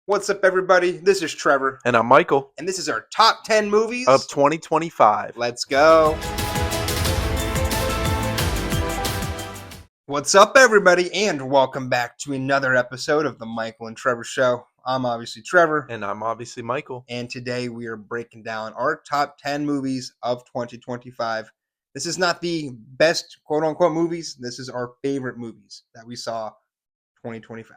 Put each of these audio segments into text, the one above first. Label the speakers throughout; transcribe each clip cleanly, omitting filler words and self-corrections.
Speaker 1: What's up, everybody? This is Trevor,
Speaker 2: And I'm Michael
Speaker 1: and this is our top 10 movies.
Speaker 2: of 2025.
Speaker 1: Let's go. What's up, everybody, and welcome back to another episode of the Michael and Trevor Show. I'm obviously Trevor,
Speaker 2: And I'm obviously Michael.
Speaker 1: and today we are breaking down our top 10 movies of 2025. This is not the best quote-unquote movies. This is our favorite movies that we saw 2025.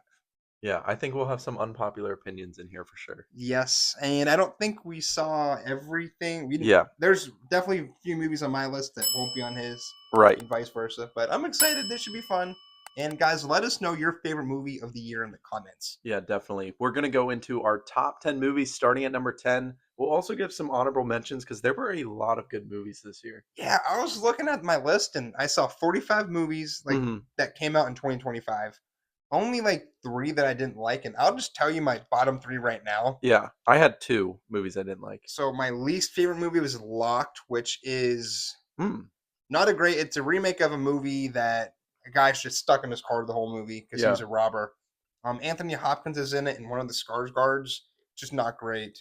Speaker 2: Yeah, I think we'll have some unpopular opinions in here for sure.
Speaker 1: Yes, and I don't think we saw everything.
Speaker 2: Yeah.
Speaker 1: There's definitely a few movies on my list that won't be on his,
Speaker 2: Right.
Speaker 1: and vice versa. But I'm excited. This should be fun. And guys, let us know your favorite movie of the year in the comments.
Speaker 2: Yeah, definitely. We're going to go into our top 10 movies starting at number 10. We'll also give some honorable mentions because there were a lot of good movies this year.
Speaker 1: Yeah, I was looking at my list and I saw 45 movies that came out in 2025. Only like 3 that I didn't like, and I'll just tell you my bottom 3 right now.
Speaker 2: Yeah, I had 2 movies I didn't like.
Speaker 1: So my least favorite movie was Locked, which is
Speaker 2: Hmm.
Speaker 1: not a great. It's a remake of a movie that a guy's just stuck in his car the whole movie because he was a robber. Anthony Hopkins is in it, and one of the Skarsgårds. Just not great.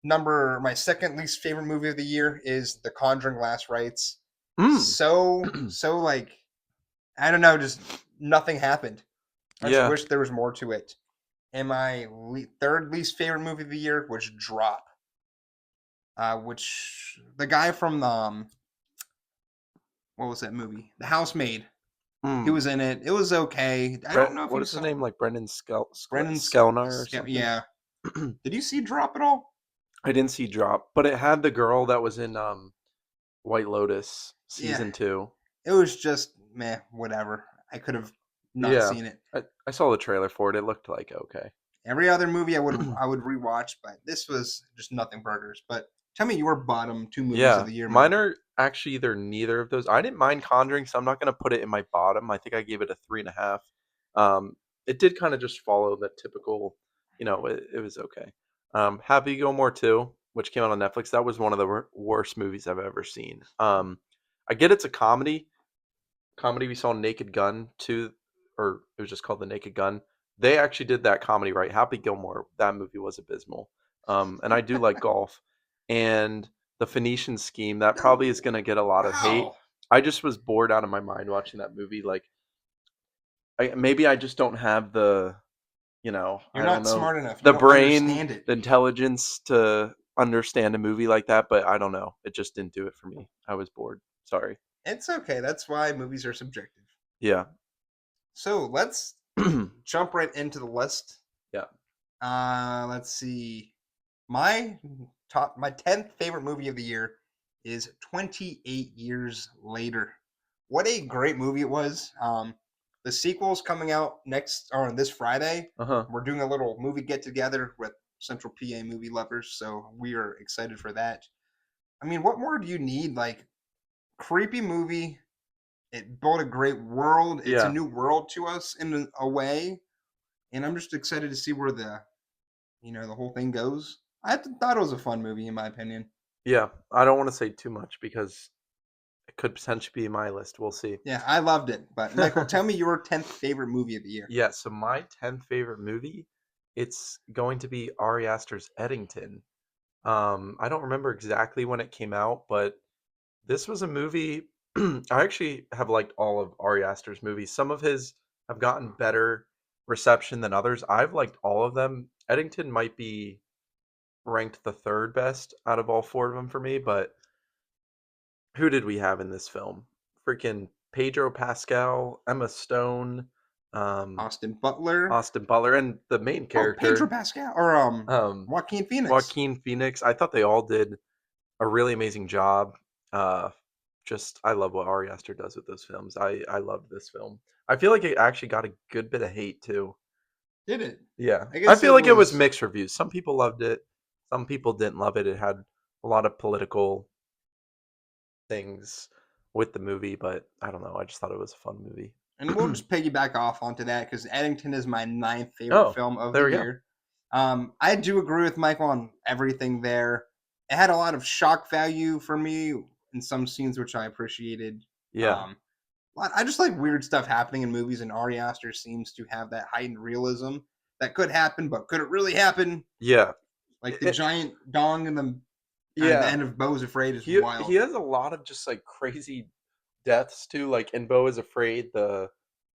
Speaker 1: My second least favorite movie of the year is The Conjuring: Last Rites. So like, I don't know, just nothing happened. I just wish there was more to it. And my third least favorite movie of the year was Drop, which the guy from what was that movie? The Housemaid. He was in it. It was okay. I don't know if
Speaker 2: what is his name? Like Brendan Skelnar or something?
Speaker 1: Yeah. Did you see Drop at all?
Speaker 2: I didn't see Drop, but it had the girl that was in White Lotus season 2.
Speaker 1: It was just meh, whatever. I could have not seen it.
Speaker 2: I saw the trailer for it. It looked like okay.
Speaker 1: Every other movie I would rewatch, but this was just nothing burgers. But tell me your bottom 2 movies of the year.
Speaker 2: Mine are actually either neither of those. I didn't mind Conjuring, so I'm not going to put it in my bottom. I think I gave it a 3.5. It did kind of just follow the typical, it was okay. Happy Gilmore 2, which came out on Netflix. That was one of the worst movies I've ever seen. I get it's a comedy. We saw Naked Gun 2, or it was just called The Naked Gun. They actually did that comedy right. Happy Gilmore, that movie was abysmal. And I do like golf. And The Phoenician Scheme, that probably is going to get a lot of hate. I just was bored out of my mind watching that movie. Like, maybe I just don't have the,
Speaker 1: you're not smart enough.
Speaker 2: The brain, the intelligence to understand a movie like that. But I don't know. It just didn't do it for me. I was bored. Sorry.
Speaker 1: It's okay. That's why movies are subjective.
Speaker 2: Yeah.
Speaker 1: So let's jump right into the list.
Speaker 2: Yeah.
Speaker 1: Let's see. My 10th favorite movie of the year is 28 Years Later. What a great movie it was. The sequel's coming out this Friday. We're doing a little movie get together with Central PA movie lovers, so we are excited for that. I mean, what more do you need? Like, creepy movie. It built a great world. It's a new world to us in a way, and I'm just excited to see where the whole thing goes. I thought it was a fun movie, in my opinion.
Speaker 2: Yeah, I don't want to say too much because it could potentially be my list. We'll see.
Speaker 1: Yeah, I loved it. But Michael, tell me your 10th favorite movie of the year.
Speaker 2: Yeah, so my 10th favorite movie, it's going to be Ari Aster's Eddington. I don't remember exactly when it came out, but this was a movie. I actually have liked all of Ari Aster's movies. Some of his have gotten better reception than others. I've liked all of them. Eddington might be ranked the 3rd best out of all 4 of them for me, but who did we have in this film? Freaking Pedro Pascal, Emma Stone,
Speaker 1: Austin Butler,
Speaker 2: and the main character,
Speaker 1: Pedro Pascal, or Joaquin Phoenix.
Speaker 2: I thought they all did a really amazing job. I love what Ari Aster does with those films. I loved this film. I feel like it actually got a good bit of hate too.
Speaker 1: Did it?
Speaker 2: Yeah. I feel like it was mixed reviews. Some people loved it. Some people didn't love it. It had a lot of political things with the movie, but I don't know. I just thought it was a fun movie.
Speaker 1: And we'll just piggyback off onto that because Eddington is my 9th favorite film of the year. I do agree with Michael on everything there. It had a lot of shock value for me in some scenes, which I appreciated.
Speaker 2: Yeah.
Speaker 1: I just like weird stuff happening in movies, and Ari Aster seems to have that heightened realism. that could happen, but could it really happen?
Speaker 2: Yeah.
Speaker 1: Like the
Speaker 2: It,
Speaker 1: giant dong and the
Speaker 2: yeah.
Speaker 1: end of Bo is Afraid is
Speaker 2: He
Speaker 1: wild.
Speaker 2: has a lot of just like crazy deaths too. Like in Beau is Afraid,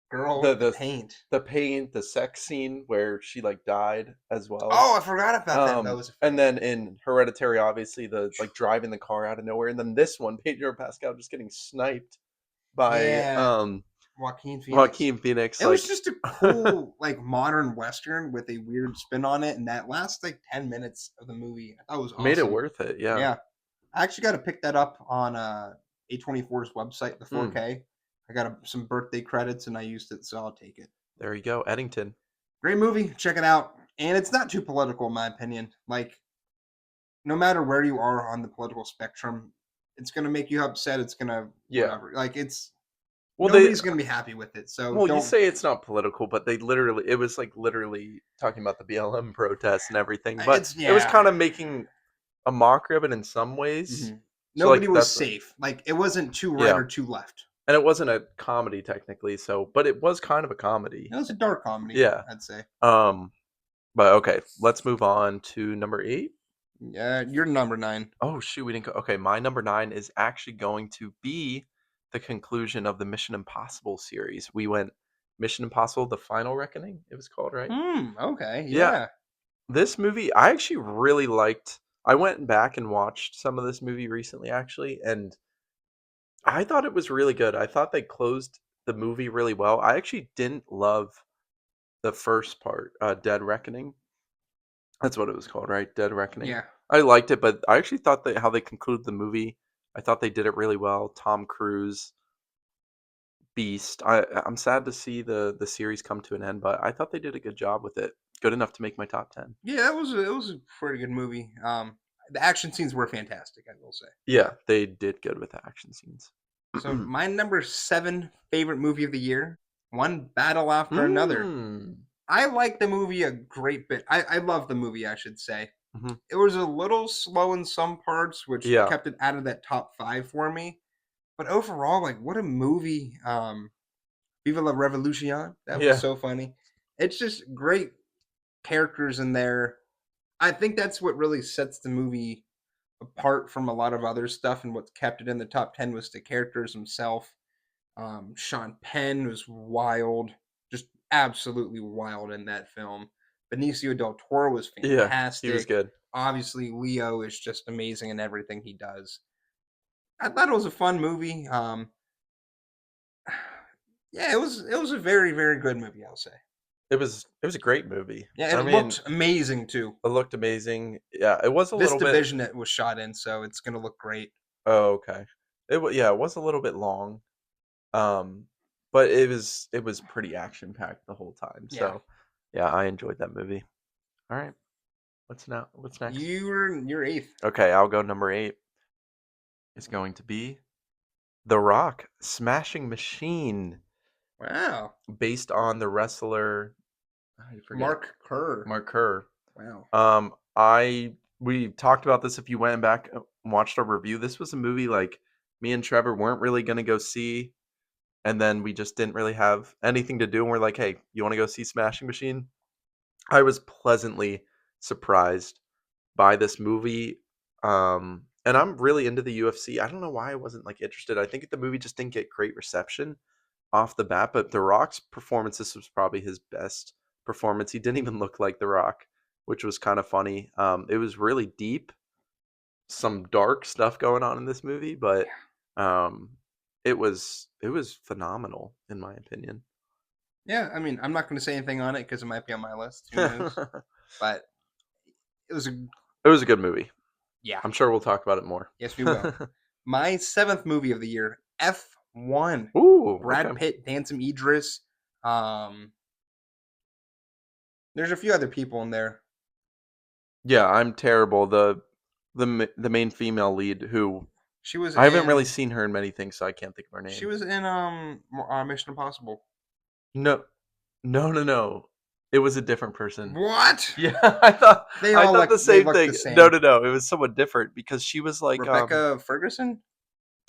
Speaker 1: Girl
Speaker 2: the
Speaker 1: with the
Speaker 2: the
Speaker 1: paint.
Speaker 2: the pain, the sex scene where she like died as well.
Speaker 1: Oh, I forgot about that. Bo is
Speaker 2: And
Speaker 1: Afraid.
Speaker 2: then in Hereditary, obviously the like driving the car out of nowhere, and then this one, Pedro Pascal just getting sniped by
Speaker 1: Yeah, Joaquin Phoenix.
Speaker 2: Joaquin Phoenix.
Speaker 1: It was
Speaker 2: Like
Speaker 1: just a cool, like modern western with a weird spin on it, and that last like 10 minutes of the movie, I thought was
Speaker 2: made it
Speaker 1: awesome.
Speaker 2: worth it. Yeah.
Speaker 1: Yeah, I actually got to pick that up on A24's website, the
Speaker 2: Mm,
Speaker 1: 4K. I got some birthday credits, and I used it, so I'll take it.
Speaker 2: there you go, Eddington.
Speaker 1: Great movie, check it out, and it's not too political in my opinion. Like no matter where you are on the political spectrum, it's gonna make you upset. It's gonna
Speaker 2: Yeah.
Speaker 1: whatever. Like it's
Speaker 2: Well, they
Speaker 1: nobody's gonna be happy with it. So
Speaker 2: Well, you
Speaker 1: don't.
Speaker 2: say it's not political, but it was like literally talking about the BLM protests and everything, but
Speaker 1: It's
Speaker 2: it was
Speaker 1: yeah.
Speaker 2: kind of making a mockery of it in some ways.
Speaker 1: hmm
Speaker 2: So
Speaker 1: Nobody
Speaker 2: like
Speaker 1: was
Speaker 2: that's
Speaker 1: safe. Like it wasn't too right
Speaker 2: yeah,
Speaker 1: or too left.
Speaker 2: and it wasn't a comedy technically, so but it was kind of a comedy.
Speaker 1: It was a dark comedy,
Speaker 2: Yeah.
Speaker 1: I'd say.
Speaker 2: Um, but okay, let's move on to number 8.
Speaker 1: Yeah, you're number 9.
Speaker 2: Oh shoot, we didn't go. Okay, my number 9 is actually going to be the conclusion of the Mission Impossible series. We went Mission Impossible: The Final Reckoning. It was called, right?
Speaker 1: Okay,
Speaker 2: Yeah,
Speaker 1: yeah.
Speaker 2: this movie, I actually really liked. I went back and watched some of this movie recently, actually, and I thought it was really good. I thought they closed the movie really well. I actually didn't love the first part, Dead Reckoning. That's what it was called, right? Dead Reckoning.
Speaker 1: Yeah.
Speaker 2: I liked it, but I actually thought that how they concluded the movie, I thought they did it really well. Tom Cruise, Beast. I'm sad to see the series come to an end, but I thought they did a good job with it. Good enough to make my top 10.
Speaker 1: Yeah, it was a pretty good movie. The action scenes were fantastic, I will say.
Speaker 2: Yeah, they did good with the action scenes.
Speaker 1: So my number 7 favorite movie of the year, one battle after another.
Speaker 2: Mm.
Speaker 1: I like the movie a great bit. I love the movie, I should say.
Speaker 2: Hmm.
Speaker 1: It was a little slow in some parts, which
Speaker 2: Yeah,
Speaker 1: kept it out of that top 5 for me. But overall, like what a movie. Viva la Revolution. That was
Speaker 2: yeah,
Speaker 1: so funny. It's just great characters in there. I think that's what really sets the movie apart from a lot of other stuff, and what kept it in the top 10 was the characters themselves. Sean Penn was wild, just absolutely wild in that film. Benicio del Toro was
Speaker 2: yeah. He was
Speaker 1: fantastic.
Speaker 2: good.
Speaker 1: Obviously, Leo is just amazing in everything he does. I thought it was a fun movie. Yeah, it was a very very good movie. I'll say.
Speaker 2: It was a great movie.
Speaker 1: Yeah,
Speaker 2: I
Speaker 1: it
Speaker 2: mean,
Speaker 1: looked amazing too.
Speaker 2: it looked amazing. Yeah, it was a
Speaker 1: This
Speaker 2: little bit.
Speaker 1: division it was shot in, so it's gonna look great.
Speaker 2: Oh, okay. Yeah, it was a little bit long. Um, but it was pretty action packed the whole time.
Speaker 1: Yeah,
Speaker 2: So, yeah, I enjoyed that movie. All right, what's next?
Speaker 1: you're eighth.
Speaker 2: Okay, I'll go number 8. Is going to be The Rock, Smashing Machine,
Speaker 1: Wow,
Speaker 2: based on the wrestler. I forget.
Speaker 1: Mark Kerr.
Speaker 2: Mark Kerr.
Speaker 1: Wow.
Speaker 2: I we talked about this if you went back and watched our review. This was a movie like me and Trevor weren't really gonna go see, and then we just didn't really have anything to do, and we're like, "Hey, you want to go see Smashing Machine?" I was pleasantly surprised by this movie, and I'm really into the UFC. I don't know why I wasn't like interested. I think the movie just didn't get great reception off the bat, but The Rock's performance, this was probably his best performance. He didn't even look like The Rock, which was kind of funny. It was really deep, some dark stuff going on in this movie, but um, it was phenomenal in my opinion.
Speaker 1: Yeah, I mean, I'm not going to say anything on it because it might be on my list. Who knows?
Speaker 2: It
Speaker 1: But it was a
Speaker 2: was a good movie.
Speaker 1: yeah.
Speaker 2: I'm sure we'll talk about it more.
Speaker 1: Yes, we will. My 7th movie of the year, F1.
Speaker 2: Ooh,
Speaker 1: Brad
Speaker 2: okay.
Speaker 1: Pitt, Dancing Idris. There's a few other people in there.
Speaker 2: Yeah, I'm terrible. The main female lead who
Speaker 1: She was
Speaker 2: I haven't really
Speaker 1: in.
Speaker 2: seen her in many things, so I can't think of her
Speaker 1: She
Speaker 2: name.
Speaker 1: was in Mission Impossible.
Speaker 2: No, no, no, no. It was a different person.
Speaker 1: What?
Speaker 2: Yeah, I thought
Speaker 1: They
Speaker 2: I
Speaker 1: all
Speaker 2: thought
Speaker 1: look.
Speaker 2: the
Speaker 1: They
Speaker 2: same
Speaker 1: look
Speaker 2: thing.
Speaker 1: the
Speaker 2: No,
Speaker 1: same.
Speaker 2: no, no. It was someone different because she was like
Speaker 1: Rebecca Ferguson.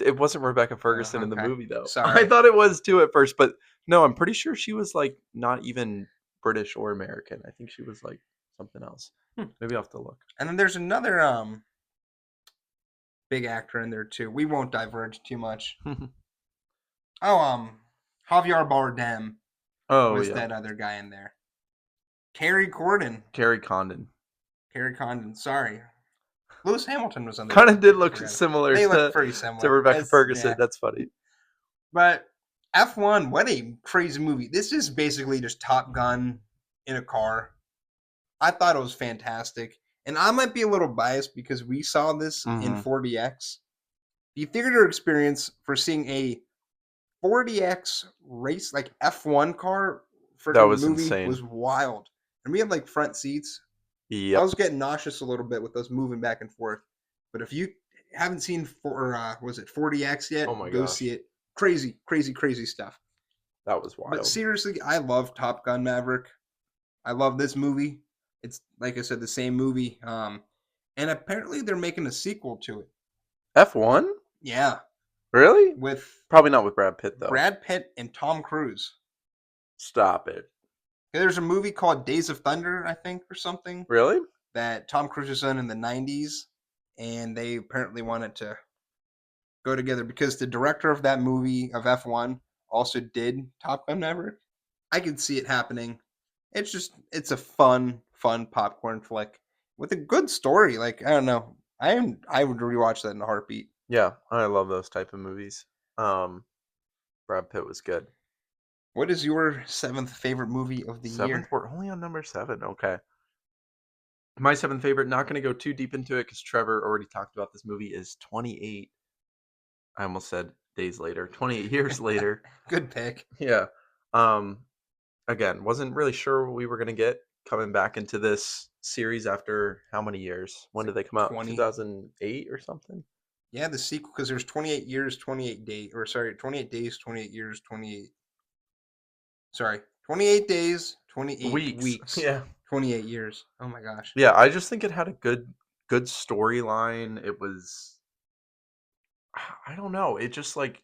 Speaker 2: it wasn't Rebecca Ferguson in the
Speaker 1: Okay.
Speaker 2: movie though. I
Speaker 1: Sorry.
Speaker 2: thought it was too at first, but no, I'm pretty sure she was like not even British or American. I think she was like something else.
Speaker 1: Hmm.
Speaker 2: Maybe I'll have to look.
Speaker 1: And then there's another big actor in there too. We won't diverge too much. Oh, Javier Bardem
Speaker 2: Oh
Speaker 1: was
Speaker 2: yeah,
Speaker 1: that other guy in there. Carrie Condon.
Speaker 2: Carrie Condon.
Speaker 1: Carrie Condon. Sorry, Lewis Hamilton was on there.
Speaker 2: Kind of did
Speaker 1: I
Speaker 2: look
Speaker 1: forgot.
Speaker 2: similar
Speaker 1: They look
Speaker 2: to
Speaker 1: pretty similar.
Speaker 2: Rebecca
Speaker 1: It's,
Speaker 2: Ferguson.
Speaker 1: yeah.
Speaker 2: That's funny.
Speaker 1: But F1, what a crazy movie. This is basically just Top Gun in a car. I thought it was fantastic. And I might be a little biased because we saw this in
Speaker 2: Mm-hmm.
Speaker 1: 4DX. The theater experience for seeing a 4DX race, like F1 car,
Speaker 2: That
Speaker 1: freaking
Speaker 2: was
Speaker 1: movie
Speaker 2: insane.
Speaker 1: was wild. And we had like front seats. I
Speaker 2: Yep.
Speaker 1: was getting nauseous a little bit with us moving back and forth. But if you haven't seen was it 40X yet,
Speaker 2: Oh my
Speaker 1: go
Speaker 2: gosh.
Speaker 1: see it. Crazy, crazy, crazy stuff.
Speaker 2: That was
Speaker 1: But
Speaker 2: wild.
Speaker 1: seriously, I love Top Gun Maverick. I love this movie. It's like I said, the same movie. And apparently they're making a sequel to it.
Speaker 2: F1?
Speaker 1: Yeah,
Speaker 2: Really?
Speaker 1: with
Speaker 2: Probably not with Brad Pitt though.
Speaker 1: Brad Pitt and Tom Cruise.
Speaker 2: Stop it.
Speaker 1: There's a movie called Days of Thunder, I think, or something,
Speaker 2: Really?
Speaker 1: that Tom Cruise was in the 90s, and they apparently wanted to go together because the director of that movie of F1 also did Top Gun Maverick. I can see it happening. It's a fun popcorn flick with a good story. Like, I don't know. I would rewatch that in a heartbeat.
Speaker 2: Yeah, I love those type of movies. Brad Pitt was good.
Speaker 1: What is your seventh favorite movie of the
Speaker 2: Seventh,
Speaker 1: year?
Speaker 2: we're only on number 7. Okay. My seventh favorite, not going to go too deep into it because Trevor already talked about this movie, is 28. I almost said days later. 28 years later.
Speaker 1: Good pick.
Speaker 2: Yeah. Um, Again, wasn't really sure what we were going to get coming back into this series after how many years? When did they come out?
Speaker 1: 20.
Speaker 2: 2008 or something?
Speaker 1: Yeah, the sequel, because there's 28 years, 28 days, or sorry, 28 days, 28 years, 28. Sorry, 28 days, 28
Speaker 2: Weeks.
Speaker 1: weeks,
Speaker 2: Yeah.
Speaker 1: 28 years. Oh my gosh.
Speaker 2: Yeah, I just think it had a good storyline. It was I don't know. It just like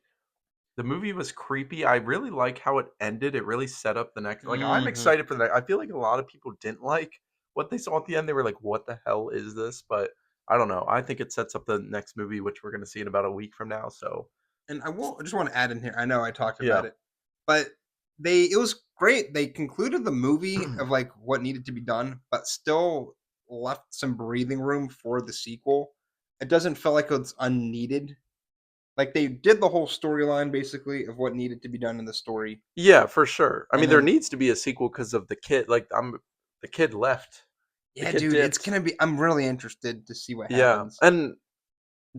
Speaker 2: the movie was creepy. I really like how it ended. It really set up the next. Like I'm
Speaker 1: Hmm.
Speaker 2: excited for that. I feel like a lot of people didn't like what they saw at the end. They were like, "What the hell is this?" But I don't know. I think it sets up the next movie, which we're going to see in about a week from now. So
Speaker 1: And I just want to add in here. I know I talked
Speaker 2: yeah,
Speaker 1: about it, but it was great. They concluded the movie of like what needed to be done, but still left some breathing room for the sequel. It doesn't feel like it's unneeded. Like they did the whole storyline basically of what needed to be done in the story,
Speaker 2: yeah, for sure. I
Speaker 1: and
Speaker 2: mean, there
Speaker 1: then
Speaker 2: needs to be a sequel because of the kid. Like the kid left. The
Speaker 1: yeah,
Speaker 2: kid
Speaker 1: dude, it's
Speaker 2: dipped.
Speaker 1: gonna be. I'm really interested to see what
Speaker 2: Yeah,
Speaker 1: happens.
Speaker 2: and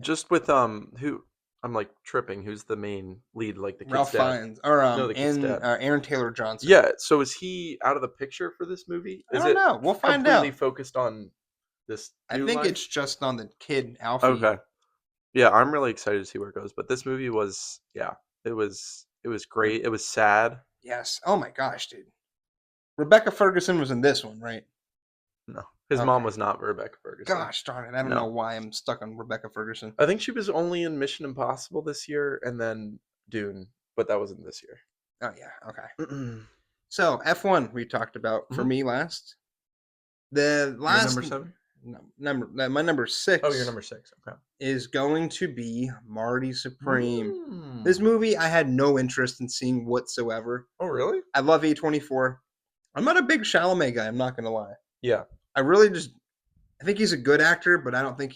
Speaker 2: just with who I'm like tripping. Who's the main lead? Like the kid's
Speaker 1: Ralph
Speaker 2: dad?
Speaker 1: Fiennes or
Speaker 2: No, the kid's
Speaker 1: and
Speaker 2: dad.
Speaker 1: Aaron Taylor Johnson.
Speaker 2: Yeah, so is he out of the picture for this movie?
Speaker 1: I
Speaker 2: Is
Speaker 1: don't
Speaker 2: it
Speaker 1: know. We'll find
Speaker 2: completely
Speaker 1: out.
Speaker 2: focused on this
Speaker 1: I
Speaker 2: new
Speaker 1: think
Speaker 2: life?
Speaker 1: it's just on the kid Alfie.
Speaker 2: Okay. Yeah, I'm really excited to see where it goes. But this movie was, yeah, it was
Speaker 1: Re-
Speaker 2: great. It was sad.
Speaker 1: Yes. Oh my gosh, dude. Rebecca Ferguson was in this one, right?
Speaker 2: No, his mom
Speaker 1: Okay.
Speaker 2: was not Rebecca Ferguson.
Speaker 1: Gosh darn it. I don't know
Speaker 2: No,
Speaker 1: why I'm stuck on Rebecca Ferguson.
Speaker 2: I think she was only in Mission Impossible this year and then Dune, but that wasn't this year.
Speaker 1: Oh yeah. Okay.
Speaker 2: Mhm.
Speaker 1: So F1 we talked about for me last. The
Speaker 2: Your
Speaker 1: last
Speaker 2: number 7?
Speaker 1: my number six.
Speaker 2: Oh, you're number 6. Okay.
Speaker 1: Is going to be Marty Supreme. This
Speaker 2: Mm.
Speaker 1: movie I had no interest in seeing whatsoever.
Speaker 2: Oh, really?
Speaker 1: I love A24. I'm not a big Chalamet guy, I'm not going to lie.
Speaker 2: Yeah,
Speaker 1: I think he's a good actor, but I don't think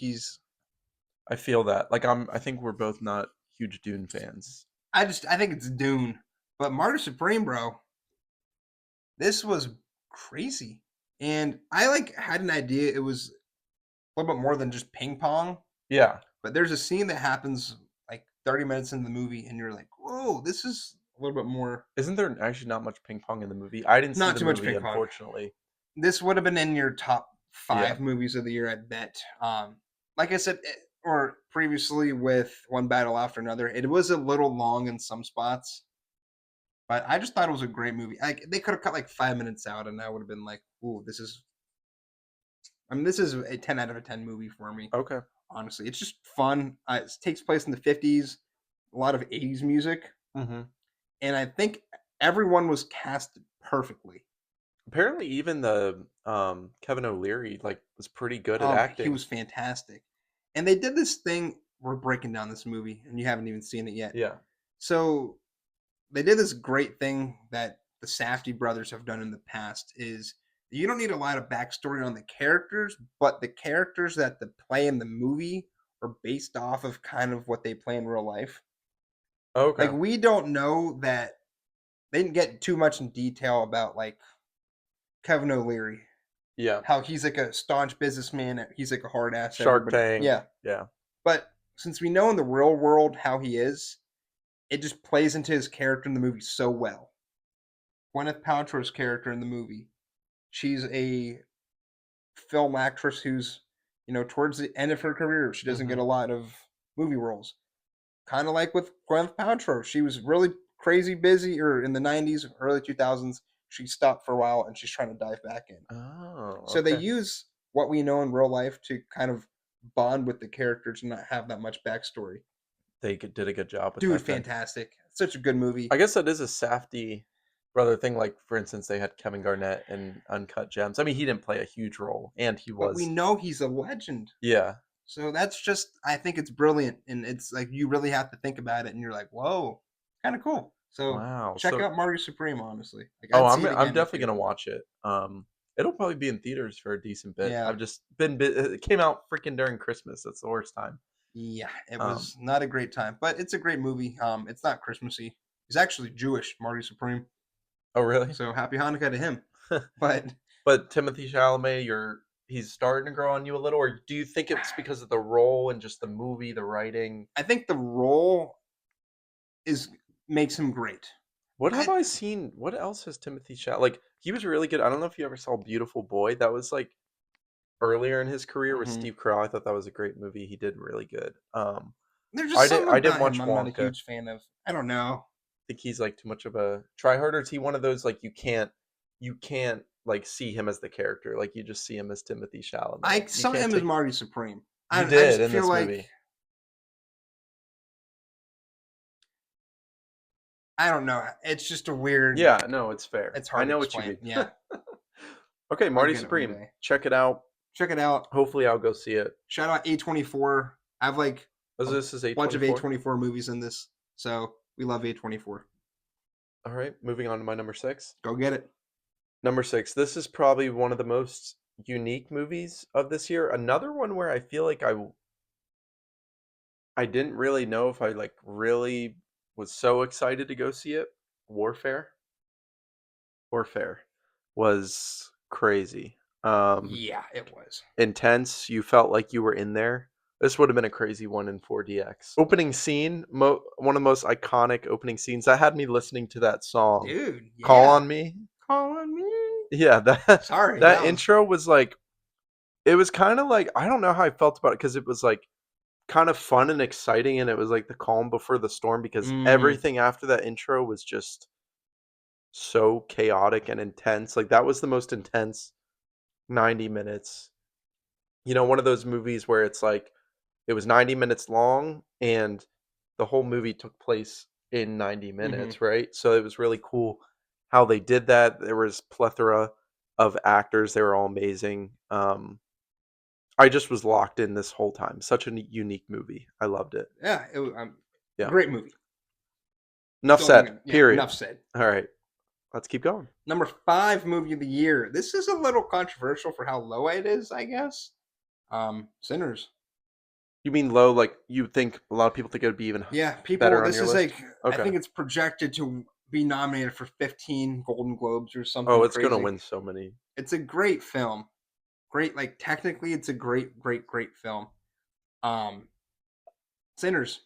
Speaker 2: I feel that. Like I think we're both not huge Dune fans.
Speaker 1: I think it's Dune. But Marty Supreme, bro, this was crazy. And I like had an idea it was a little bit more than just ping pong,
Speaker 2: Yeah.
Speaker 1: but there's a scene that happens like 30 minutes into the movie and you're like, "Whoa, this is a little bit more
Speaker 2: Isn't there actually not much ping pong in the movie? I didn't see
Speaker 1: not
Speaker 2: the
Speaker 1: too much
Speaker 2: movie,
Speaker 1: ping pong."
Speaker 2: unfortunately.
Speaker 1: This would have been in your top
Speaker 2: Yeah.
Speaker 1: 5 movies of the year, I bet. Like I said, or previously with One Battle After Another, it was a little long in some spots, but I just thought it was a great movie. Like they could have cut like 5 minutes out, and I would have been like, "Ooh, this is." I mean, this is a 10 out of 10 movie for me.
Speaker 2: Okay.
Speaker 1: Honestly, it's just fun. It takes place in the 50s, a lot of 80s music,
Speaker 2: Mm-hmm.
Speaker 1: and I think everyone was cast perfectly.
Speaker 2: Apparently, even the Kevin O'Leary like was pretty good at
Speaker 1: He
Speaker 2: acting.
Speaker 1: was fantastic. And they did this thing. We're breaking down this movie, and you haven't even seen it yet.
Speaker 2: Yeah.
Speaker 1: So they did this great thing that the Safdie brothers have done in the past is you don't need a lot of backstory on the characters, but the characters that they play in the movie are based off of kind of what they play in real life. Like
Speaker 2: Okay.
Speaker 1: we don't know that they didn't get too much in detail about like Kevin O'Leary,
Speaker 2: Yeah.
Speaker 1: how he's like a staunch businessman, he's like a hard ass to
Speaker 2: Shark
Speaker 1: everybody.
Speaker 2: Tank.
Speaker 1: Yeah.
Speaker 2: Yeah.
Speaker 1: But since we know in the real world how he is, it just plays into his character in the movie so well. Gwyneth Paltrow's character in the movie, she's a film actress who's, towards the end of her career, she doesn't get
Speaker 2: Hmm.
Speaker 1: a lot of movie roles. Kind of like with Gwyneth Paltrow, she was really crazy busy, or in the '90s, early 2000s, she stopped for a while and she's trying to dive back in.
Speaker 2: Oh,
Speaker 1: So they
Speaker 2: okay.
Speaker 1: use what we know in real life to kind of bond with the characters and not have that much backstory.
Speaker 2: Did a good job with
Speaker 1: Dude,
Speaker 2: that then.
Speaker 1: fantastic! Such a good movie.
Speaker 2: I guess that is a Safdie brother thing. Like for instance, they had Kevin Garnett in Uncut Gems. I mean, he didn't play a huge role, and he
Speaker 1: But we
Speaker 2: was.
Speaker 1: know he's a legend.
Speaker 2: Yeah.
Speaker 1: So that's just, I think it's brilliant. And it's like, you really have to think about it and you're like, whoa, kind of cool. So
Speaker 2: Wow.
Speaker 1: check
Speaker 2: So
Speaker 1: out Marty Supreme, honestly. Like,
Speaker 2: oh,
Speaker 1: I'd see it
Speaker 2: I'm
Speaker 1: again with
Speaker 2: definitely
Speaker 1: you.
Speaker 2: gonna watch it. It'll probably be in theaters for a decent bit.
Speaker 1: Yeah.
Speaker 2: I've just been it came out freaking during Christmas. That's the worst time.
Speaker 1: Yeah. It
Speaker 2: Um,
Speaker 1: was not a great time, but it's a great movie. It's not Christmassy. He's actually Jewish, Marty Supreme.
Speaker 2: oh really?
Speaker 1: So happy Hanukkah to him. But
Speaker 2: But Timothy Chalamet, he's starting to grow on you a little, or do you think it's because of the role and just the movie, the writing?
Speaker 1: I think the role is makes him great.
Speaker 2: What have
Speaker 1: I
Speaker 2: I seen? What else has Timothy Chalamet like? He was really good. I don't know if you ever saw Beautiful Boy. That was like earlier in his career with
Speaker 1: mhm.
Speaker 2: Steve Carell. I thought that was a great movie. He did really good.
Speaker 1: There's just something
Speaker 2: I didn't
Speaker 1: about him
Speaker 2: watch
Speaker 1: I'm not a
Speaker 2: Wonka.
Speaker 1: huge fan of. I don't know.
Speaker 2: Think he's like too much of a tryhard, or is he one of those like you can't like see him as the character, like you just see him as Timothy Chalamet.
Speaker 1: I
Speaker 2: You
Speaker 1: saw
Speaker 2: can't
Speaker 1: him as
Speaker 2: take.
Speaker 1: Marty Supreme.
Speaker 2: You
Speaker 1: I
Speaker 2: did
Speaker 1: just
Speaker 2: in
Speaker 1: feel
Speaker 2: this
Speaker 1: like,
Speaker 2: movie.
Speaker 1: I don't know. It's just a weird.
Speaker 2: Yeah, no, it's fair.
Speaker 1: It's
Speaker 2: I
Speaker 1: hard to
Speaker 2: know what you
Speaker 1: explain.
Speaker 2: mean.
Speaker 1: Yeah,
Speaker 2: Okay,
Speaker 1: I'll
Speaker 2: Marty
Speaker 1: get it one
Speaker 2: Supreme.
Speaker 1: day.
Speaker 2: Check it out.
Speaker 1: Check it out.
Speaker 2: Hopefully, I'll go see it.
Speaker 1: Shout out A24. I have like a
Speaker 2: This is
Speaker 1: bunch of
Speaker 2: A24.
Speaker 1: A24 movies in this, so we love A24.
Speaker 2: All right, moving on to my number six.
Speaker 1: Go get it.
Speaker 2: Number six. This is probably one of the most unique movies of this year. Another one where I feel like I didn't really know if I like really was so excited to go see it. Warfare. Warfare was crazy.
Speaker 1: Yeah, it was.
Speaker 2: Intense. You felt like you were in there. This would have been a crazy one in 4DX. Opening scene, one of the most iconic opening scenes. That had me listening to that song,
Speaker 1: Dude,
Speaker 2: "Call
Speaker 1: yeah.
Speaker 2: on Me."
Speaker 1: Call on me.
Speaker 2: Yeah, that
Speaker 1: Sorry,
Speaker 2: that
Speaker 1: that was.
Speaker 2: intro was like it was kind of like I don't know how I felt about it because it was like kind of fun and exciting, and it was like the calm before the storm because
Speaker 1: Mm,
Speaker 2: everything after that intro was just so chaotic and intense. Like that was the most intense 90 minutes. One of those movies where it's like it was 90 minutes long and the whole movie took place in 90
Speaker 1: hmm.
Speaker 2: minutes, right? So it was really cool how they did that. There was plethora of actors. They were all amazing. I just was locked in this whole time. Such a unique movie. I loved it.
Speaker 1: Yeah, it was
Speaker 2: Yeah.
Speaker 1: great movie.
Speaker 2: Enough
Speaker 1: Don't
Speaker 2: said.
Speaker 1: even. Yeah,
Speaker 2: Period.
Speaker 1: enough said.
Speaker 2: All right. Let's keep going.
Speaker 1: Number 5 movie of the year. This is a little controversial for how low it is, I guess. Sinners.
Speaker 2: You mean low, like you think a lot of people think it would be even
Speaker 1: Yeah, people.
Speaker 2: better on
Speaker 1: This
Speaker 2: your
Speaker 1: is
Speaker 2: list?
Speaker 1: like, I
Speaker 2: Okay.
Speaker 1: think it's projected to be nominated for 15 Golden Globes or
Speaker 2: Oh,
Speaker 1: something
Speaker 2: it's gonna
Speaker 1: crazy.
Speaker 2: win so many.
Speaker 1: It's a great film. Great, like technically, it's a great, great, great film. Um, Sinners,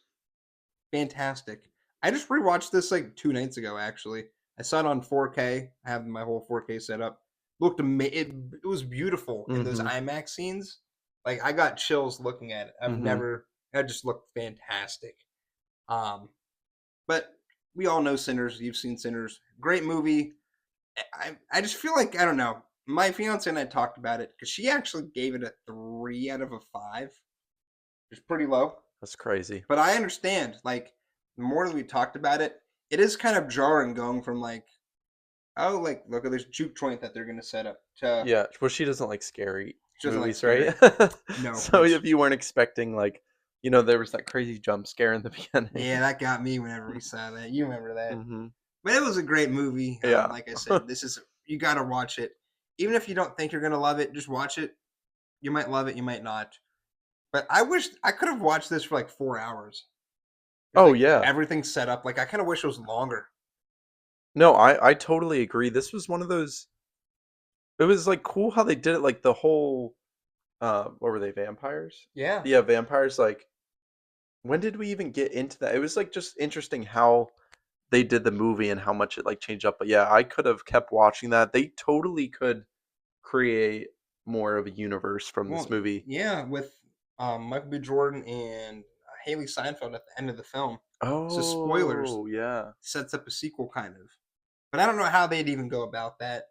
Speaker 1: fantastic. I just rewatched this like 2 nights ago. Actually, I saw it on 4K. I have my whole 4K set up. Looked amazing. It was beautiful in those
Speaker 2: Mm-hmm.
Speaker 1: IMAX scenes. Like I got chills looking at it. I've
Speaker 2: Mm-hmm.
Speaker 1: never. It just looked fantastic. Um, but we all know Sinners. You've seen Sinners. Great movie. I just feel like I don't know. My fiance and I talked about it because she actually gave it a 3 out of 5, which is pretty low.
Speaker 2: That's crazy.
Speaker 1: But I understand. Like the more that we talked about it, it is kind of jarring going from like Oh, like look at this juke joint that they're gonna set up. To
Speaker 2: Yeah, well, she doesn't like scary
Speaker 1: she doesn't like
Speaker 2: movies, right?
Speaker 1: scary. No,
Speaker 2: So
Speaker 1: which
Speaker 2: if you weren't expecting like, there was that crazy jump scare in the
Speaker 1: yeah,
Speaker 2: beginning.
Speaker 1: that got me whenever we saw that. You remember that?
Speaker 2: Hmm.
Speaker 1: But it was a great movie.
Speaker 2: Yeah.
Speaker 1: Like I said, this is you gotta watch it. Even if you don't think you're gonna love it, just watch it. You might love it, you might not. But I wish I could have watched this for like 4 hours. It's
Speaker 2: Oh
Speaker 1: like
Speaker 2: yeah.
Speaker 1: everything's set up. Like I kind of wish it was longer.
Speaker 2: No, I totally agree. This was one of those. It was like cool how they did it. Like the whole, what were they? Vampires?
Speaker 1: Yeah.
Speaker 2: Yeah, vampires. Like when did we even get into that? It was like just interesting how they did the movie and how much it like changed up. But yeah, I could have kept watching that. They totally could create more of a universe from this
Speaker 1: Well,
Speaker 2: movie.
Speaker 1: yeah, with Michael B. Jordan and Haley Seinfeld at the end of the film. So spoilers
Speaker 2: Oh, yeah.
Speaker 1: sets up a sequel kind of. But I don't know how they'd even go about that.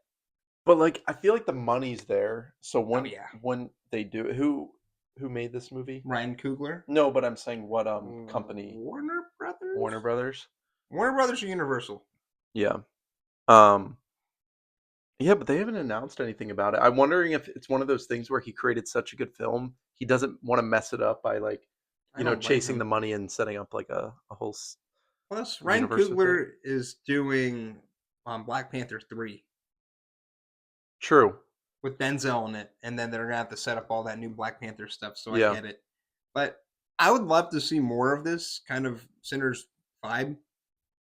Speaker 2: But like I feel like the money's there. So
Speaker 1: Oh
Speaker 2: when
Speaker 1: yeah,
Speaker 2: when they do it, who made this movie?
Speaker 1: Ryan Coogler,
Speaker 2: No, but I'm saying what company?
Speaker 1: Warner Brothers.
Speaker 2: Warner Brothers?
Speaker 1: Warner Brothers or Universal.
Speaker 2: Yeah. Um yeah, but they haven't announced anything about it. I'm wondering if it's one of those things where he created such a good film, he doesn't want to mess it up by like,
Speaker 1: I don't blame
Speaker 2: chasing
Speaker 1: him.
Speaker 2: the money and setting up like a whole
Speaker 1: Plus, Ryan
Speaker 2: universe with it.
Speaker 1: Coogler is doing Black Panther 3
Speaker 2: True.
Speaker 1: with Denzel in it, and then they're gonna have to set up all that new Black Panther stuff. So I
Speaker 2: Yeah.
Speaker 1: get it, but I would love to see more of this kind of Sinners vibe.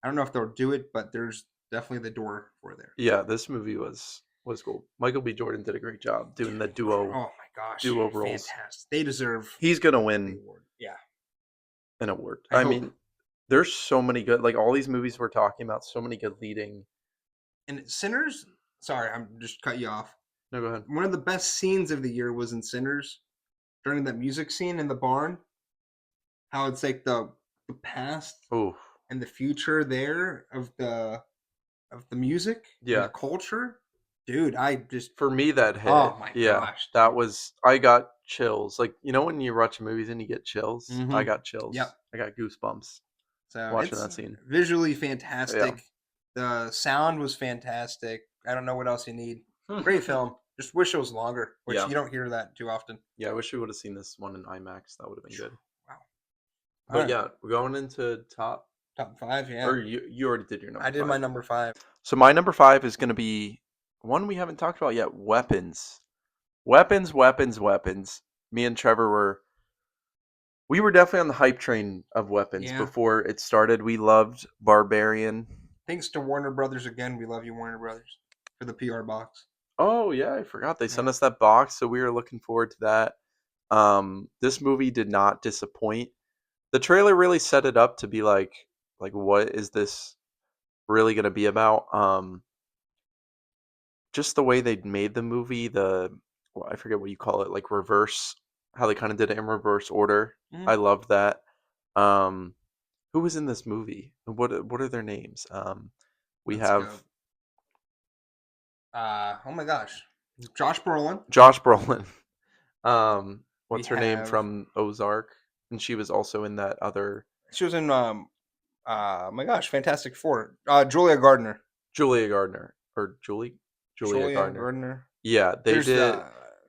Speaker 1: I don't know if they'll do it, but there's definitely the door for there.
Speaker 2: Yeah, this movie was cool. Michael B. Jordan did a great job doing the duo
Speaker 1: Oh my gosh,
Speaker 2: duo roles.
Speaker 1: fantastic! They deserve
Speaker 2: He's gonna
Speaker 1: the
Speaker 2: win
Speaker 1: award. Yeah,
Speaker 2: an award.
Speaker 1: I
Speaker 2: I
Speaker 1: hope.
Speaker 2: mean, there's so many good like all these movies we're talking about, so many good leading.
Speaker 1: And Sinners. Sorry, I'm just cut you off.
Speaker 2: No, go ahead.
Speaker 1: One of the best scenes of the year was in Sinners during that music scene in the barn. How it's like the past
Speaker 2: Oh,
Speaker 1: and the future there of the music and the
Speaker 2: yeah.
Speaker 1: culture. Dude, I just
Speaker 2: For me, that hit.
Speaker 1: oh my
Speaker 2: Yeah,
Speaker 1: gosh,
Speaker 2: that
Speaker 1: dude.
Speaker 2: was. I got chills. Like when you watch movies and you get chills. I
Speaker 1: Mm-hmm.
Speaker 2: got chills.
Speaker 1: Yep.
Speaker 2: I got goosebumps
Speaker 1: So
Speaker 2: watching
Speaker 1: it's
Speaker 2: that scene.
Speaker 1: visually
Speaker 2: Yeah.
Speaker 1: fantastic. The sound was fantastic. I don't know what else you need. Great film. Just wish it was longer, which
Speaker 2: Yeah.
Speaker 1: you don't hear that too often.
Speaker 2: Yeah. I wish we would have seen this one in IMAX. That would have been good.
Speaker 1: Wow. All
Speaker 2: But
Speaker 1: right.
Speaker 2: yeah, we're going into top.
Speaker 1: Top five, yeah.
Speaker 2: Or you already did your number.
Speaker 1: I did my number five.
Speaker 2: So my number 5 is going to be one we haven't talked about yet. Weapons. Weapons, weapons, weapons. Me and Trevor we were definitely on the hype train of weapons
Speaker 1: Yeah.
Speaker 2: before it started. We loved Barbarian.
Speaker 1: Thanks to Warner Brothers again. We love you, Warner Brothers, for the PR box.
Speaker 2: Oh yeah, I forgot they sent
Speaker 1: Yeah.
Speaker 2: us that box, so we were looking forward to that. This movie did not disappoint. The trailer really set it up to be like what is this really going to be about? Just the way they made the movie, I forget what you call it, like reverse, how they kind of did it in reverse order.
Speaker 1: Mm,
Speaker 2: I loved that. Um, who was in this movie? What are their names? We
Speaker 1: let's go.
Speaker 2: have
Speaker 1: Oh my gosh. Josh Brolin.
Speaker 2: Josh Brolin.
Speaker 1: We
Speaker 2: What's her name
Speaker 1: have
Speaker 2: from Ozark? And she was also in that other
Speaker 1: she was in oh my gosh, Fantastic Four. Julia Gardner.
Speaker 2: Julia Gardner or Julia
Speaker 1: Julia
Speaker 2: Gardner.
Speaker 1: Gardner.
Speaker 2: Yeah, they
Speaker 1: There's
Speaker 2: did.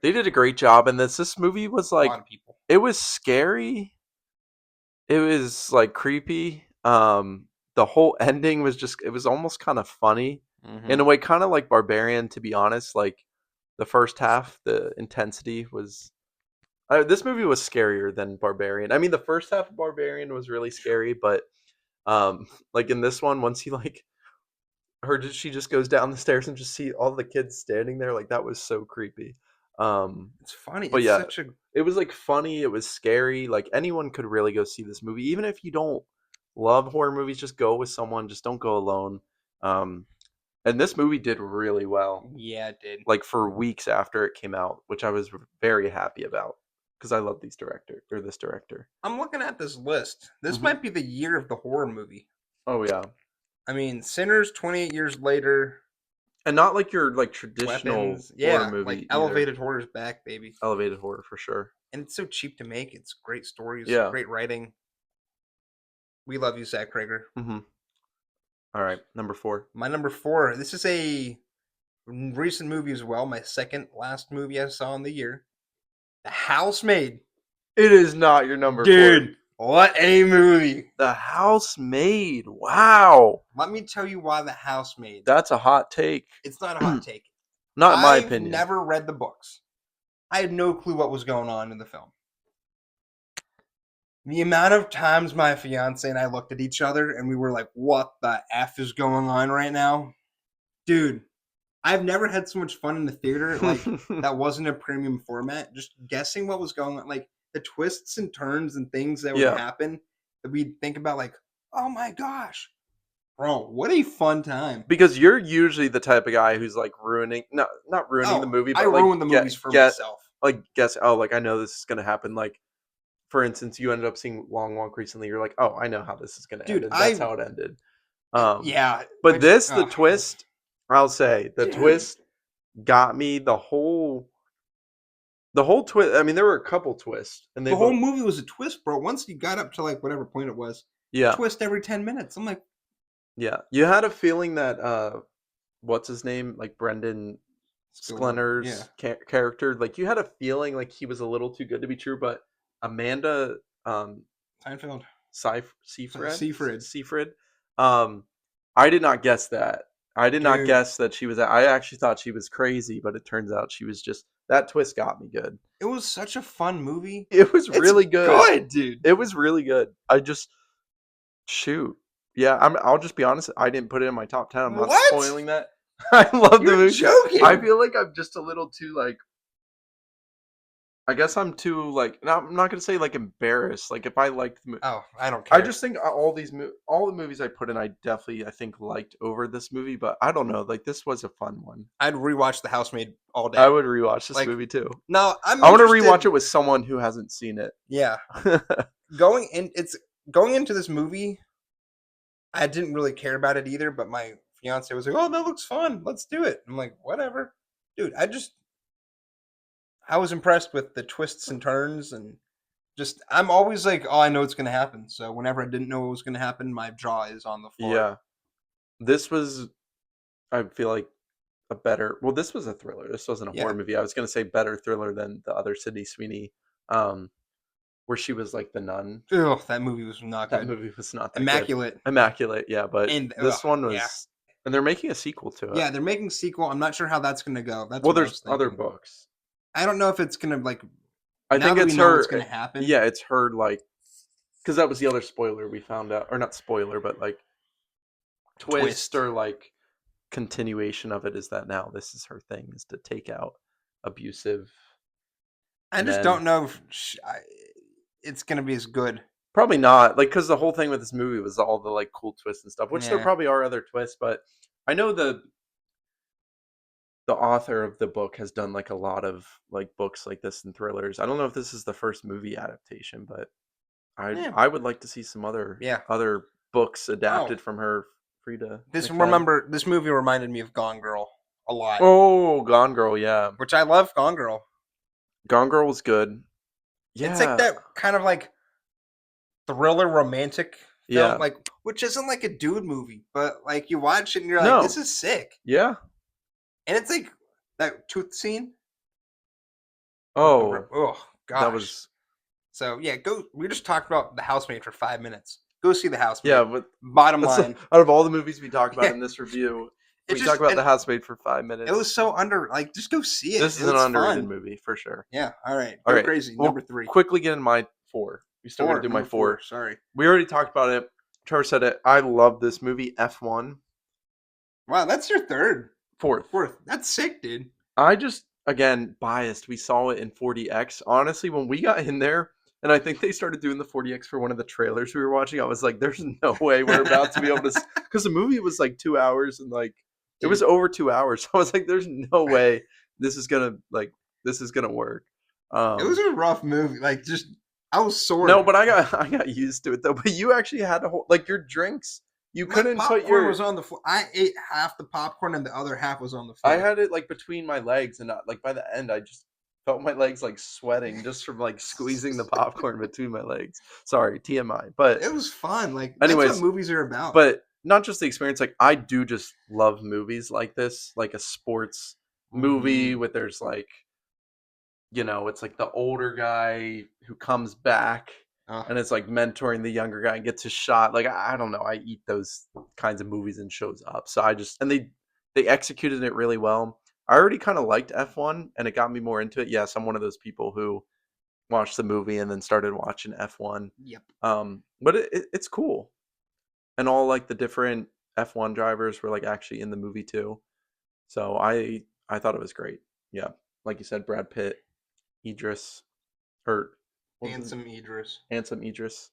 Speaker 2: They did a great job in this. This movie was
Speaker 1: a lot
Speaker 2: like
Speaker 1: of people.
Speaker 2: it was scary. It was like creepy. The whole ending was just it was almost kind of funny in
Speaker 1: Mm-hmm.
Speaker 2: a way, kind of like Barbarian. To be honest, like the first half, the intensity was. This movie was scarier than Barbarian. I mean, the first half of Barbarian was really scary, but like in this one, once he like she just goes down the stairs and just see all the kids standing there, like that was so creepy. Um,
Speaker 1: It's funny.
Speaker 2: but
Speaker 1: It's
Speaker 2: yeah,
Speaker 1: such a
Speaker 2: it was like funny. It was scary. Like anyone could really go see this movie, even if you don't love horror movies. Just go with someone. Just don't go alone. Um, and this movie did really well.
Speaker 1: yeah, it did.
Speaker 2: Like for weeks after it came out, which I was very happy about because I love this director.
Speaker 1: I'm looking at this list. This
Speaker 2: Mhm.
Speaker 1: might be the year of the horror movie.
Speaker 2: Oh yeah,
Speaker 1: I mean, Sinners 28 years later,
Speaker 2: and not like your like traditional
Speaker 1: Weapons,
Speaker 2: horror
Speaker 1: yeah, like
Speaker 2: movie either.
Speaker 1: elevated horror's back, baby.
Speaker 2: Elevated horror for sure.
Speaker 1: And it's so cheap to make. It's great stories,
Speaker 2: Yeah.
Speaker 1: great writing. We love you, Zach Krager.
Speaker 2: Hmm. All right, number 4.
Speaker 1: My number 4. This is a recent movie as well. My second last movie I saw in the year. The Housemaid.
Speaker 2: It is not your number 4.
Speaker 1: Dude, what a movie.
Speaker 2: The Housemaid. Wow.
Speaker 1: Let me tell you why The Housemaid.
Speaker 2: That's a hot take.
Speaker 1: It's not a hot take.
Speaker 2: Not in my
Speaker 1: I've
Speaker 2: opinion.
Speaker 1: never read the books. I had no clue what was going on in the film. The amount of times my fiance and I looked at each other and we were like, what the F is going on right now? Dude, I've never had so much fun in the theater. Like, that wasn't a premium format. Just guessing what was going on. Like, the twists and turns and things that would
Speaker 2: Yeah.
Speaker 1: happen that we'd think about, like, oh my gosh. Bro, what a fun time.
Speaker 2: Because you're usually the type of guy who's like ruining, not ruining the movie, but
Speaker 1: I
Speaker 2: like
Speaker 1: ruin the movies for myself.
Speaker 2: Like, guess, oh, like I know this is going to happen. Like, for instance, you ended up seeing Long Walk recently. You're like, oh, I know how this is going to end.
Speaker 1: Dude,
Speaker 2: And that's how it ended.
Speaker 1: Yeah.
Speaker 2: But the twist, I'll say, the twist got me the whole twist. I mean, there were a couple twists. And
Speaker 1: the whole movie was a twist, bro. Once you got up to like whatever point it was,
Speaker 2: yeah,
Speaker 1: twist every 10 minutes. I'm like,
Speaker 2: yeah. You had a feeling that, what's his name? Like Brendan Sklenor's character. Like, you had a feeling like he was a little too good to be true, but Amanda
Speaker 1: Seinfeld.
Speaker 2: Seyfried. I did not guess that. I did not guess that she was. I actually thought she was crazy, but it turns out she was just. That twist got me good.
Speaker 1: It was such a fun movie.
Speaker 2: It was really good.
Speaker 1: Good, dude.
Speaker 2: It was really good. I just shoot. Yeah, I'll just be honest. I didn't put it in my top 10. I'm not spoiling that. I love the movie.
Speaker 1: Joking.
Speaker 2: I feel like I'm just a little too like. I guess I'm too like. I'm not gonna say like embarrassed. Like if I liked the movie.
Speaker 1: Oh, I don't care.
Speaker 2: I just think all the movies I put in, I think liked over this movie. But I don't know. Like this was a fun one.
Speaker 1: I'd rewatch The Housemaid all day.
Speaker 2: I would rewatch this movie too.
Speaker 1: No,
Speaker 2: I want to rewatch it with someone who hasn't seen it.
Speaker 1: Yeah. Going into this movie, I didn't really care about it either. But my fiance was like, "Oh, that looks fun. Let's do it." I'm like, "Whatever, dude." I was impressed with the twists and turns and just I'm always like, oh, I know it's gonna happen. So whenever I didn't know what was gonna happen, my jaw is on the floor.
Speaker 2: Yeah. This was, I feel like, a better. Well, this was a thriller. This wasn't a horror movie. I was gonna say better thriller than the other Sydney Sweeney, where she was like the nun.
Speaker 1: Ugh, that movie was not good.
Speaker 2: That movie was not that
Speaker 1: Immaculate.
Speaker 2: Good. Immaculate, yeah. But this one was.
Speaker 1: Yeah.
Speaker 2: And they're making a sequel to it.
Speaker 1: Yeah, they're making a sequel. I'm not sure how that's gonna go.
Speaker 2: There's other books.
Speaker 1: I don't know if it's gonna like.
Speaker 2: I think it's her.
Speaker 1: What's gonna happen?
Speaker 2: Yeah, it's her like, because that was the other spoiler we found out, or not spoiler, but like twist or like continuation of it is that now this is her thing is to take out abusive.
Speaker 1: I just don't know if it's gonna be as good.
Speaker 2: Probably not, like because the whole thing with this movie was all the like cool twists and stuff, which there probably are other twists, but I know the author of the book has done like a lot of like books like this and thrillers. I don't know if this is the first movie adaptation, but I would like to see some other books adapted from her. Frida.
Speaker 1: This movie reminded me of Gone Girl a lot.
Speaker 2: Oh, Gone Girl, yeah.
Speaker 1: Which I love Gone Girl.
Speaker 2: Gone Girl was good. Yeah.
Speaker 1: It's like that kind of like thriller romantic film, like which isn't like a dude movie, but like you watch it and you're like, this is sick.
Speaker 2: Yeah.
Speaker 1: And it's like that tooth scene.
Speaker 2: Oh
Speaker 1: gosh.
Speaker 2: That was.
Speaker 1: So yeah, we just talked about The Housemaid for 5 minutes. Go see The Housemaid.
Speaker 2: Yeah, but
Speaker 1: bottom line,
Speaker 2: out of all the movies we talked about in this review, we talked about The Housemaid for 5 minutes.
Speaker 1: It was so just go see it.
Speaker 2: This is an underrated movie for sure.
Speaker 1: Yeah. All right. Go crazy. Number 3.
Speaker 2: Quickly get in my 4. We still got to do my 4.
Speaker 1: Sorry.
Speaker 2: We already talked about it. Trevor said it. I love this movie. F1.
Speaker 1: Wow, that's your third.
Speaker 2: Fourth.
Speaker 1: That's sick, dude.
Speaker 2: I just, again, biased. We saw it in 40X. Honestly, when we got in there, and I think they started doing the 40X for one of the trailers we were watching, I was like, there's no way we're about to be able to, because the movie was like 2 hours and like, it was over 2 hours. So I was like, there's no way this is going to work.
Speaker 1: It was a rough movie. Like, just, I was sore.
Speaker 2: No, but I got used to it though. But you actually had to hold, like, your drinks. You couldn't put your.
Speaker 1: Was on the floor. I ate half the popcorn and the other half was on the floor.
Speaker 2: I had it like between my legs, and like by the end, I just felt my legs like sweating just from like squeezing the popcorn between my legs. Sorry, TMI. But
Speaker 1: it was fun. Like,
Speaker 2: anyways,
Speaker 1: that's what movies are about.
Speaker 2: But not just the experience. Like I do just love movies like this, like a sports movie
Speaker 1: Mm-hmm.
Speaker 2: with there's like it's like the older guy who comes back
Speaker 1: Oh,
Speaker 2: and it's like mentoring the younger guy and gets his shot. Like I don't know, I eat those kinds of movies and shows up. So I just and they executed it really well. I already kind of liked F1 and it got me more into it. Yes, I'm one of those people who watched the movie and then started watching F1.
Speaker 1: yep.
Speaker 2: But it's cool. And all like the different F1 drivers were like actually in the movie too. So I thought it was great. Yeah. Like you said, Brad Pitt, Idris, or what was it?
Speaker 1: Handsome Idris.
Speaker 2: Handsome Idris.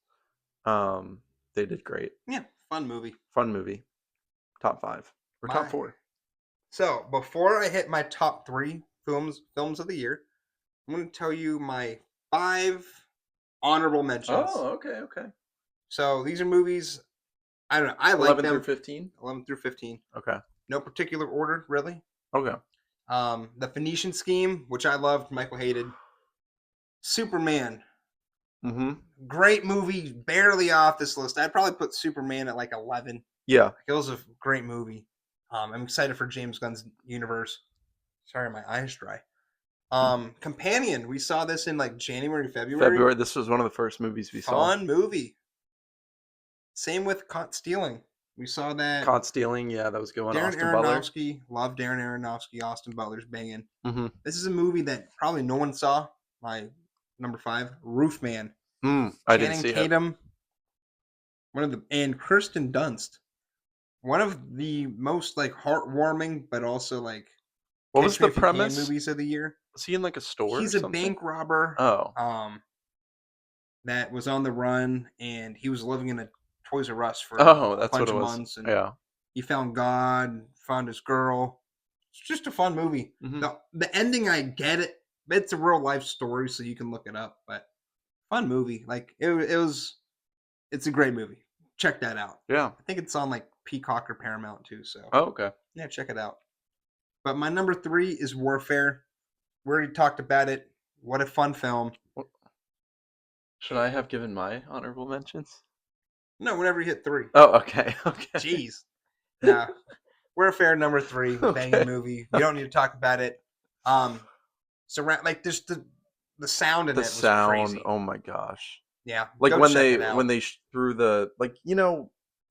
Speaker 2: They did great.
Speaker 1: Yeah, fun movie.
Speaker 2: Fun movie. Top 5 or top
Speaker 1: My
Speaker 2: 4.
Speaker 1: So before I hit my top three films of the year, I'm going to tell you my 5 honorable mentions.
Speaker 2: Oh, okay, okay.
Speaker 1: So these are movies I don't know. I like
Speaker 2: 11 through
Speaker 1: them.
Speaker 2: 15.
Speaker 1: 11 through 15.
Speaker 2: Okay.
Speaker 1: No particular order, really.
Speaker 2: Okay.
Speaker 1: The Phoenician Scheme, which I loved, Michael hated. Superman,
Speaker 2: Mm-hmm.
Speaker 1: great movie, barely off this list. I'd probably put Superman at like 11.
Speaker 2: Yeah.
Speaker 1: It was a great movie. I'm excited for James Gunn's universe. Sorry, my eyes dry. Companion, we saw this in like January, February.
Speaker 2: February. This was one of the first movies we saw.
Speaker 1: Fun movie. Same with Caught Stealing. We saw that.
Speaker 2: Caught Stealing. Yeah, that was good one.
Speaker 1: Darren
Speaker 2: Austin Butler.
Speaker 1: Aronofsky, love Darren Aronofsky. Austin Butler's banging.
Speaker 2: Mm-hmm.
Speaker 1: This is a movie that probably no one saw. My number 5, Roofman.
Speaker 2: I didn't see
Speaker 1: Tatum, and Kirsten Dunst. One of the most like heartwarming, but also like
Speaker 2: what was the premise?
Speaker 1: Movies of the year.
Speaker 2: Was he in like a store?
Speaker 1: He's
Speaker 2: or
Speaker 1: a
Speaker 2: something?
Speaker 1: bank robber.
Speaker 2: Oh.
Speaker 1: That was on the run, and he was living in a Toys R Us for
Speaker 2: that's
Speaker 1: a bunch
Speaker 2: what it
Speaker 1: of
Speaker 2: was.
Speaker 1: months, and
Speaker 2: Yeah.
Speaker 1: he found God, found his girl. It's just a fun movie.
Speaker 2: Mm-hmm.
Speaker 1: The ending, I get it. It's a real life story, so you can look it up. But fun movie. Like it was. It's a great movie. Check that out.
Speaker 2: Yeah.
Speaker 1: I think it's on like Peacock or Paramount too. So
Speaker 2: okay.
Speaker 1: Yeah, check it out. But my number 3 is Warfare. We already talked about it. What a fun film.
Speaker 2: Should I have given my honorable mentions?
Speaker 1: No, whenever you hit 3.
Speaker 2: Oh, okay. Okay.
Speaker 1: Jeez. Nah. Warfare number 3,
Speaker 2: Okay.
Speaker 1: banging movie. We don't need to talk about it. Surround like just the sound in it was crazy.
Speaker 2: Oh my gosh.
Speaker 1: Yeah.
Speaker 2: Like when they threw the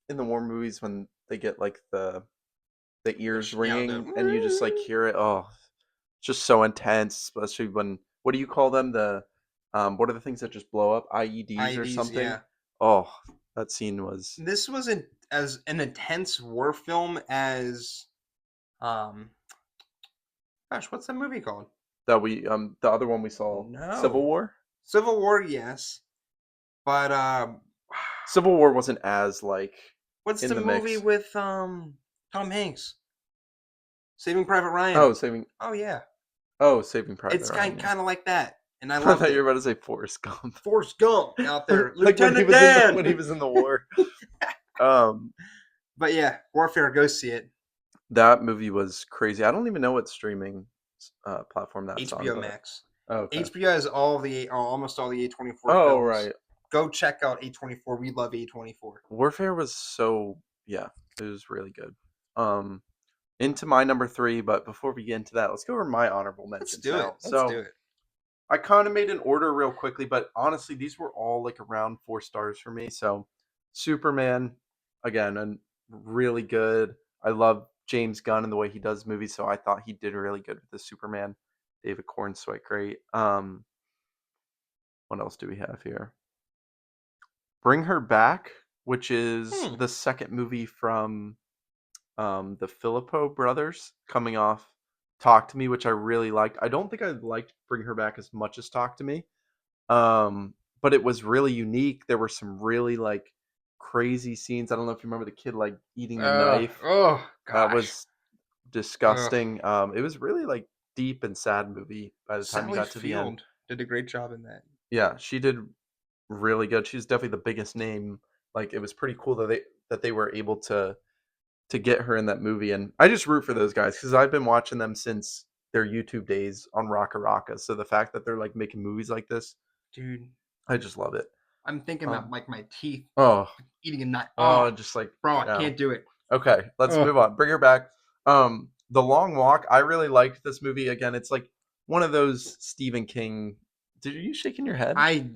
Speaker 2: in the war movies when they get like the ears ringing and you just like hear it. Oh, it's just so intense, especially when what do you call them? The what are the things that just blow up? IEDs or something?
Speaker 1: Yeah.
Speaker 2: Oh, that scene was.
Speaker 1: This wasn't as an intense war film as, gosh, what's that movie called?
Speaker 2: That we the other one we saw.
Speaker 1: No.
Speaker 2: Civil War.
Speaker 1: Civil War, yes, but
Speaker 2: Civil War wasn't as like.
Speaker 1: What's
Speaker 2: in
Speaker 1: the movie
Speaker 2: mix.
Speaker 1: with Tom Hanks? Saving Private Ryan.
Speaker 2: Oh, Saving.
Speaker 1: Oh yeah.
Speaker 2: Oh, Saving Private
Speaker 1: Ryan. It's kind of like that. And I
Speaker 2: I
Speaker 1: love
Speaker 2: thought you were about to say Forrest Gump.
Speaker 1: Forrest Gump out there.
Speaker 2: Like
Speaker 1: Lieutenant Dan!
Speaker 2: when he was in the war.
Speaker 1: But yeah, Warfare, go see it.
Speaker 2: That movie was crazy. I don't even know what streaming platform that's on.
Speaker 1: HBO Max.
Speaker 2: Oh, okay.
Speaker 1: HBO has almost all the A24
Speaker 2: Oh,
Speaker 1: films.
Speaker 2: right.
Speaker 1: Go check out A24. We love A24.
Speaker 2: Warfare was it was really good. Into my number 3, but before we get into that, let's go over my honorable mentions.
Speaker 1: Let's do it.
Speaker 2: I kind of made an order real quickly, but honestly, these were all like around 4 stars for me. So, Superman, again, and really good. I love James Gunn and the way he does movies, so I thought he did really good with the Superman. David Cornsway, great. What else do we have here? Bring Her Back, which is the second movie from the Filippo brothers coming off Talk to Me, which I really liked. I don't think I liked Bring Her Back as much as Talk to Me, but it was really unique. There were some really like crazy scenes. I don't know if you remember the kid like eating the knife.
Speaker 1: Oh gosh,
Speaker 2: that was disgusting. It was really like deep and sad movie by the time you got to the end.
Speaker 1: Did a great job in that.
Speaker 2: Yeah, she did really good. She's definitely the biggest name. Like it was pretty cool that they were able to get her in that movie, and I just root for those guys because I've been watching them since their YouTube days on Raka Raka. So the fact that they're like making movies like this,
Speaker 1: dude,
Speaker 2: I just love it.
Speaker 1: I'm thinking about
Speaker 2: Um,
Speaker 1: like my teeth
Speaker 2: oh,
Speaker 1: eating a nut.
Speaker 2: oh,
Speaker 1: Oh,
Speaker 2: just like
Speaker 1: bro, I
Speaker 2: yeah.
Speaker 1: can't do it.
Speaker 2: Okay, let's
Speaker 1: Oh,
Speaker 2: move on. Bring her back. The Long Walk. I really liked this movie. Again, it's like one of those Stephen King. Did you shaking your head?
Speaker 1: I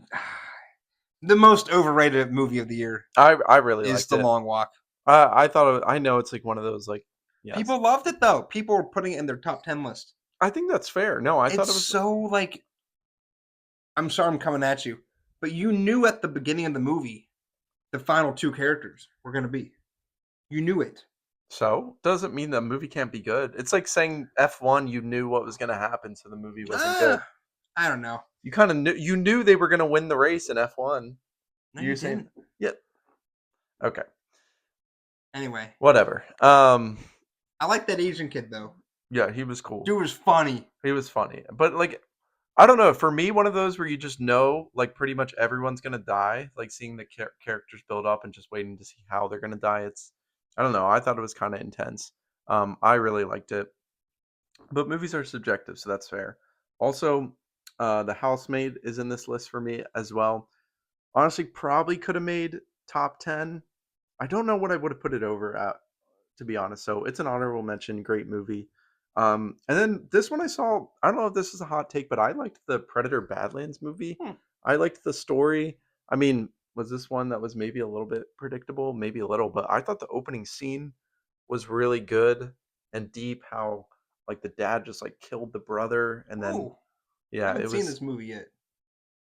Speaker 1: the most overrated movie of the year
Speaker 2: I really
Speaker 1: is
Speaker 2: liked
Speaker 1: The
Speaker 2: it.
Speaker 1: Long Walk.
Speaker 2: I thought I know it's like one of those like yes.
Speaker 1: People loved it though. People were putting it in their top 10 list.
Speaker 2: I think that's fair. No, I thought
Speaker 1: It's
Speaker 2: it was
Speaker 1: so like I'm sorry I'm coming at you, but you knew at the beginning of the movie the final two characters were going to be. You knew it.
Speaker 2: so. Doesn't mean the movie can't be good. It's like saying F1. You knew what was going to happen, so the movie wasn't good.
Speaker 1: I don't know.
Speaker 2: You kind of knew. You knew they were going to win the race in F1.
Speaker 1: No, you
Speaker 2: You're saying,
Speaker 1: didn't.
Speaker 2: yeah, okay,
Speaker 1: Anyway,
Speaker 2: whatever.
Speaker 1: I like that Asian kid though.
Speaker 2: Yeah, he was cool.
Speaker 1: Dude was funny.
Speaker 2: He was funny. But like I don't know, for me one of those where you just know like pretty much everyone's going to die, like seeing the characters build up and just waiting to see how they're going to die. It's I don't know, I thought it was kind of intense. I really liked it. But movies are subjective, so that's fair. Also, The Housemaid is in this list for me as well. Honestly, probably could have made top 10. I don't know what I would have put it over at, to be honest. So it's an honorable mention. Great movie. And then this one I saw. I don't know if this is a hot take, but I liked the Predator Badlands movie.
Speaker 1: Hmm.
Speaker 2: I liked the story. I mean, was this one that was maybe a little bit predictable? Maybe a little, but I thought the opening scene was really good and deep. How like the dad just like killed the brother, and then
Speaker 1: Oh, I
Speaker 2: yeah,
Speaker 1: haven't
Speaker 2: it
Speaker 1: seen
Speaker 2: was
Speaker 1: this movie yet.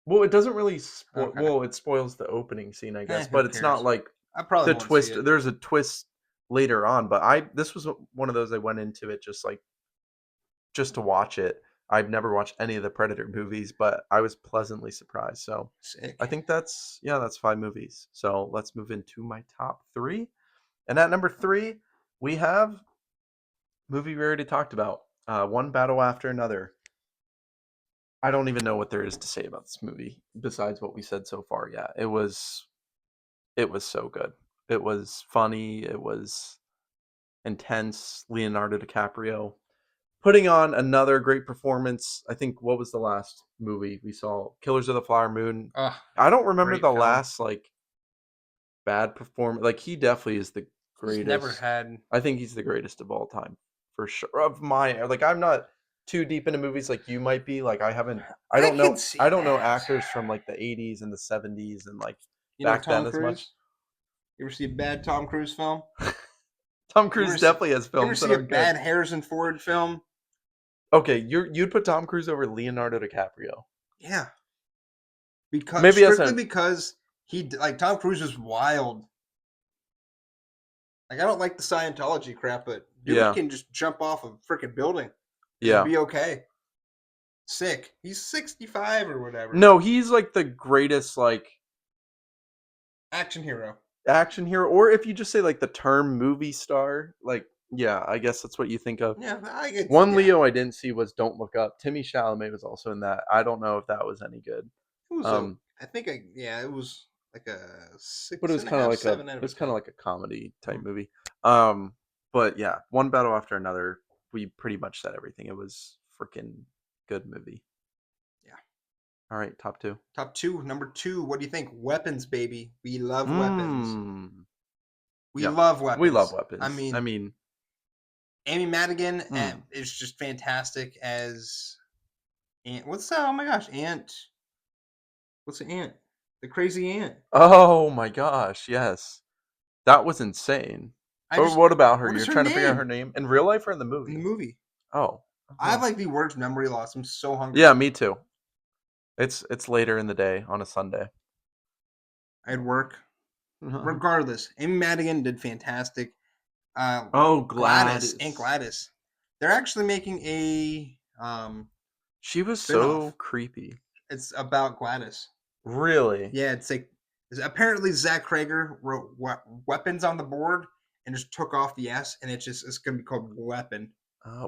Speaker 2: well, it doesn't really spoil.
Speaker 1: Okay.
Speaker 2: Well, it spoils the opening scene, I guess,
Speaker 1: Who
Speaker 2: but it's not
Speaker 1: cares?
Speaker 2: like
Speaker 1: I probably
Speaker 2: the
Speaker 1: won't see
Speaker 2: twist.
Speaker 1: it.
Speaker 2: There's a twist later on, but I this was one of those I went into it just like just to watch it. I've never watched any of the Predator movies, but I was pleasantly surprised. So I
Speaker 1: Sick.
Speaker 2: think that's yeah, that's 5 movies. So let's move into my top three. And at number three, we have movie we already talked about. One Battle After Another. I don't even know what there is to say about this movie besides what we said so far. Yeah, it was so good. It was funny. It was intense. Leonardo DiCaprio putting on another great performance. I think what was the last movie we saw? Killers of the Flower Moon.
Speaker 1: Oh,
Speaker 2: I don't remember
Speaker 1: great
Speaker 2: the
Speaker 1: film.
Speaker 2: last like bad performance. Like he definitely is the
Speaker 1: He's never
Speaker 2: greatest.
Speaker 1: had.
Speaker 2: I think he's the greatest of all time for sure. Of my like, I'm not too deep into movies like you might be. Like I haven't. I
Speaker 1: I
Speaker 2: don't know.
Speaker 1: could see
Speaker 2: I don't know
Speaker 1: that.
Speaker 2: actors from like the '80s and the '70s and like
Speaker 1: You know
Speaker 2: back then
Speaker 1: Tom
Speaker 2: as much.
Speaker 1: Cruise? You ever see a bad Tom Cruise film?
Speaker 2: Tom
Speaker 1: You
Speaker 2: Cruise
Speaker 1: ever see?
Speaker 2: definitely has
Speaker 1: You ever
Speaker 2: films that
Speaker 1: see a
Speaker 2: are good.
Speaker 1: bad Harrison Ford film?
Speaker 2: Okay, you'd put Tom Cruise over Leonardo DiCaprio.
Speaker 1: Yeah, because
Speaker 2: Maybe that's
Speaker 1: strictly
Speaker 2: an
Speaker 1: because like Tom Cruise is wild. Like I don't like the Scientology crap, but dude
Speaker 2: yeah,
Speaker 1: can just jump off a freaking building, just
Speaker 2: yeah.
Speaker 1: be okay. Sick. He's 65 or whatever.
Speaker 2: No, he's like the greatest like
Speaker 1: Action hero.
Speaker 2: action hero, or if you just say like the term movie star, like yeah, I guess that's what you think of.
Speaker 1: Yeah, I get.
Speaker 2: One
Speaker 1: Yeah,
Speaker 2: Leo I didn't see was Don't Look Up. Timmy Chalamet was also in that. I don't know if that was any good.
Speaker 1: it was a.
Speaker 2: Um,
Speaker 1: I think yeah, it was like a
Speaker 2: but it
Speaker 1: six
Speaker 2: was
Speaker 1: and a
Speaker 2: kind of
Speaker 1: half,
Speaker 2: like a
Speaker 1: seven out
Speaker 2: it
Speaker 1: of a
Speaker 2: was kind of
Speaker 1: 10.
Speaker 2: like a comedy type
Speaker 1: Hmm.
Speaker 2: movie. But yeah, one battle after another. We pretty much said everything. It was freaking good movie.
Speaker 1: Yeah.
Speaker 2: All right, top two.
Speaker 1: Top two, number two. What do you think? Weapons, baby. We love weapons.
Speaker 2: Mm.
Speaker 1: We
Speaker 2: Yeah,
Speaker 1: love
Speaker 2: we love
Speaker 1: weapons. I
Speaker 2: weapons. I
Speaker 1: mean,
Speaker 2: mean,
Speaker 1: Amy Madigan
Speaker 2: mm.
Speaker 1: is just fantastic as Aunt. What's that? Oh my gosh, Aunt. What's the Aunt? The crazy Aunt.
Speaker 2: Oh my gosh, yes, that was insane.
Speaker 1: I
Speaker 2: Or
Speaker 1: just.
Speaker 2: what about her?
Speaker 1: What is
Speaker 2: You're
Speaker 1: her
Speaker 2: trying to figure out her
Speaker 1: name
Speaker 2: name in real life or in the
Speaker 1: in the
Speaker 2: movie?
Speaker 1: movie?
Speaker 2: Oh,
Speaker 1: I have
Speaker 2: huh.
Speaker 1: like the worst memory loss. I'm so hungry.
Speaker 2: Yeah, me too. It's later in the day on a Sunday.
Speaker 1: I had work.
Speaker 2: Oh,
Speaker 1: Regardless, Amy Madigan did fantastic. Aunt
Speaker 2: Gladys.
Speaker 1: Gladys. They're actually making a
Speaker 2: She was so
Speaker 1: spin-off.
Speaker 2: creepy.
Speaker 1: It's about Gladys.
Speaker 2: Really?
Speaker 1: Yeah, it's like apparently Zach Krager wrote weapons on the board and just took off the S, and it's gonna be called Weapon.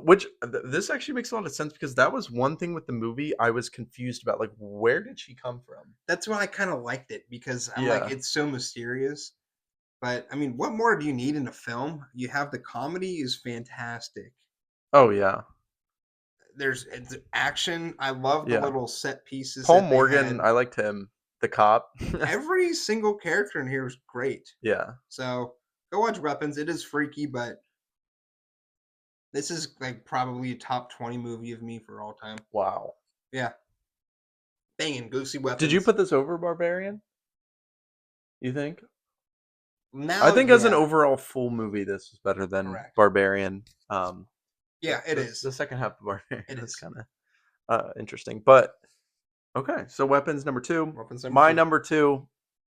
Speaker 2: Which this actually makes a lot of sense because that was one thing with the movie I was confused about. Like, where did she come from?
Speaker 1: That's why I kind of liked it because I'm like
Speaker 2: Yeah.
Speaker 1: it's so mysterious. But I mean, what more do you need in a film? You have the comedy is fantastic.
Speaker 2: Oh yeah.
Speaker 1: There's it's action. I love the
Speaker 2: Yeah.
Speaker 1: little set pieces
Speaker 2: Paul
Speaker 1: that they
Speaker 2: Morgan,
Speaker 1: had.
Speaker 2: I liked him. the cop.
Speaker 1: Every single character in here is great.
Speaker 2: Yeah.
Speaker 1: So go watch Weapons. It is freaky, but this is like probably a top 20 movie of me for all time.
Speaker 2: Wow.
Speaker 1: Yeah. Banging. Go see Weapons.
Speaker 2: Did you put this over Barbarian? You think?
Speaker 1: Now,
Speaker 2: I think as an
Speaker 1: yeah.
Speaker 2: overall full movie, this was better than
Speaker 1: Correct.
Speaker 2: Barbarian.
Speaker 1: Yeah, it is.
Speaker 2: The second half of Barbarian
Speaker 1: It
Speaker 2: was
Speaker 1: is.
Speaker 2: kind of interesting. But okay, so Weapons number 2.
Speaker 1: Weapons number
Speaker 2: My
Speaker 1: 2.
Speaker 2: number 2,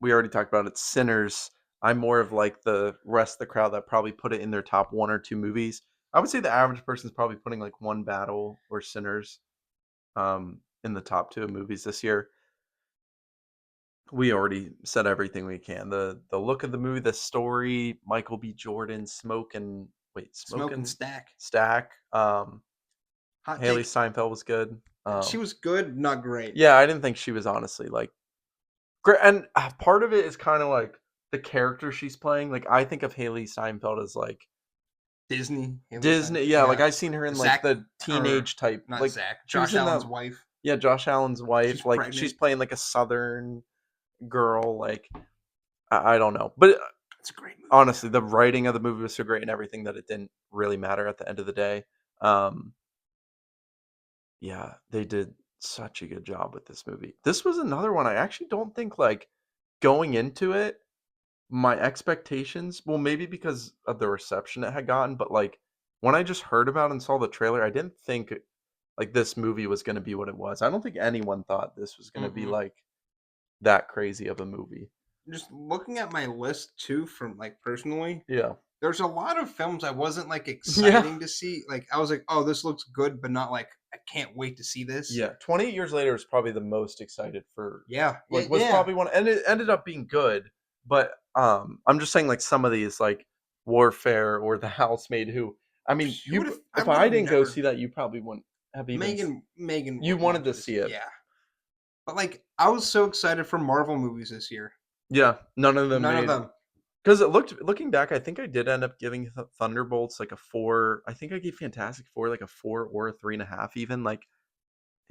Speaker 2: we already talked about it, Sinners. I'm more of like the rest of the crowd that probably put it in their top 1 or 2 movies. I would say the average person's probably putting like One Battle or Sinners in the top 2 movies this year. We already said everything we can. The look of the movie, the story, Michael B. Jordan, Smoke and
Speaker 1: Stack.
Speaker 2: Stack.
Speaker 1: Hot
Speaker 2: Haley
Speaker 1: take.
Speaker 2: Steinfeld was good.
Speaker 1: She was good, not great.
Speaker 2: Yeah, I didn't think she was honestly like great. And part of it is kind of like the character she's playing. Like I think of Haley Steinfeld as like
Speaker 1: Disney.
Speaker 2: Disney. Yeah, like I've seen her in like
Speaker 1: Zach,
Speaker 2: the teenage type.
Speaker 1: not
Speaker 2: Like
Speaker 1: Zach.
Speaker 2: she was
Speaker 1: Josh
Speaker 2: in
Speaker 1: Allen's
Speaker 2: that.
Speaker 1: wife.
Speaker 2: Yeah, Josh Allen's wife.
Speaker 1: She's
Speaker 2: Like
Speaker 1: pregnant.
Speaker 2: she's playing like a Southern girl. Like I don't know, but
Speaker 1: It's a great movie.
Speaker 2: honestly, the writing of the movie was so great and everything that it didn't really matter at the end of the day. Yeah, they did such a good job with this movie. This was another one I actually don't think like going into it, my expectations, well, maybe because of the reception it had gotten, but like when I just heard about and saw the trailer, I didn't think like this movie was going to be what it was. I don't think anyone thought this was going to be like that crazy of a movie.
Speaker 1: Just looking at my list too, from like personally,
Speaker 2: Yeah.
Speaker 1: there's a lot of films I wasn't like exciting to see. Like I was like, oh, this looks good, but not like I can't wait to see this.
Speaker 2: Yeah. 28 Years Later is probably the most excited for.
Speaker 1: Yeah.
Speaker 2: Like was probably one, and it ended up being good. But I'm just saying like some of these like Warfare or The Housemaid, who I mean, if I didn't go see that, you probably wouldn't have even.
Speaker 1: Megan.
Speaker 2: You wanted to see it.
Speaker 1: Yeah. But like I was so excited for Marvel movies this year.
Speaker 2: Yeah, none of them
Speaker 1: None
Speaker 2: made
Speaker 1: of them.
Speaker 2: because it looking back, I think I did end up giving Thunderbolts like a 4. I think I gave Fantastic Four like a 4 or a 3.5 even. Like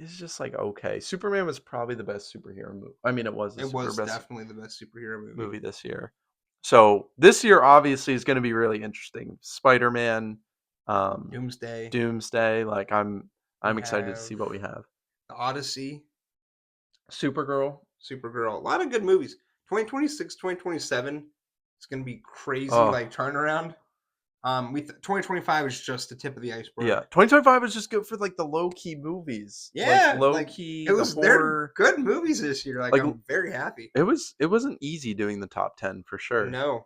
Speaker 2: it's just like okay. Superman was probably the best superhero movie. I mean, it was
Speaker 1: Definitely the best superhero
Speaker 2: movie this year. So this year obviously is going to be really interesting. Spider-Man, Doomsday. Like I'm excited to see what we have.
Speaker 1: The Odyssey,
Speaker 2: Supergirl.
Speaker 1: A lot of good movies. 2026, 2027. It's gonna be crazy, like turnaround. 2025 is just the tip of the iceberg.
Speaker 2: Yeah, 2025 is just good for like the low key movies.
Speaker 1: Yeah,
Speaker 2: like, low key.
Speaker 1: It was they're good movies this year. Like I'm very happy.
Speaker 2: It wasn't easy doing the top 10 for sure.
Speaker 1: No,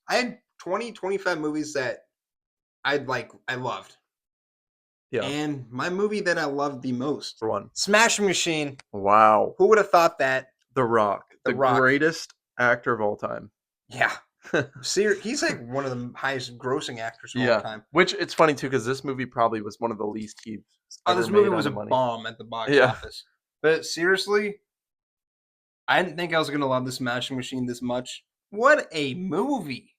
Speaker 1: I had 25 movies that I loved.
Speaker 2: Yeah,
Speaker 1: and my movie that I loved the most,
Speaker 2: for one,
Speaker 1: Smashing Machine.
Speaker 2: Wow,
Speaker 1: who would have thought that?
Speaker 2: The Rock, the greatest actor of all time.
Speaker 1: Yeah. He's like one of the highest grossing actors of all time.
Speaker 2: Which it's funny too because this movie probably was one of the least he's ever
Speaker 1: this movie
Speaker 2: made
Speaker 1: was a
Speaker 2: money.
Speaker 1: bomb at the box office. But seriously, I didn't think I was gonna love the Smashing Machine this much. What a movie!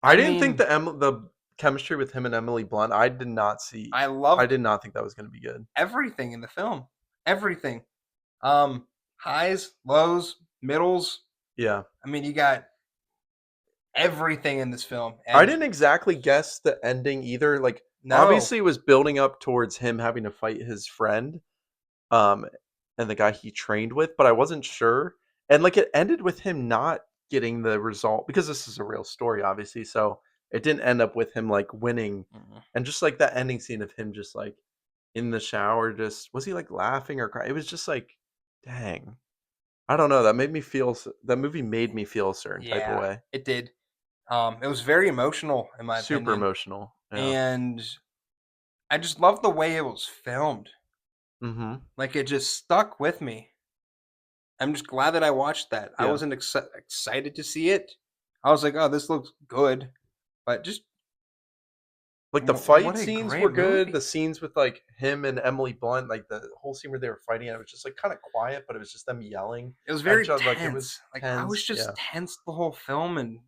Speaker 2: I didn't think the chemistry with him and Emily Blunt. I did not see. I did not think that was gonna be good.
Speaker 1: Everything in the film, everything, highs, lows, middles.
Speaker 2: Yeah,
Speaker 1: I mean, you got everything in this film.
Speaker 2: And I didn't exactly guess the ending either. Like, obviously, it was building up towards him having to fight his friend, and the guy he trained with, but I wasn't sure. And like, it ended with him not getting the result because this is a real story, obviously. So it didn't end up with him like winning. And just like that ending scene of him just like in the shower, just was he like laughing or crying? It was just like, dang. I don't know. That movie made me feel a certain type of way.
Speaker 1: It did. It was very emotional in my opinion.
Speaker 2: Super emotional. Yeah.
Speaker 1: And I just love the way it was filmed. Like it just stuck with me. I'm just glad that I watched that. I wasn't excited to see it. I was like, oh, this looks good. But just
Speaker 2: like the fight scenes were good. The scenes with like him and Emily Blunt, like the whole scene where they were fighting, it was just like kind of quiet, but it was just them yelling.
Speaker 1: It was very tense.
Speaker 2: Like, it was tense.
Speaker 1: I was just tense the whole film, and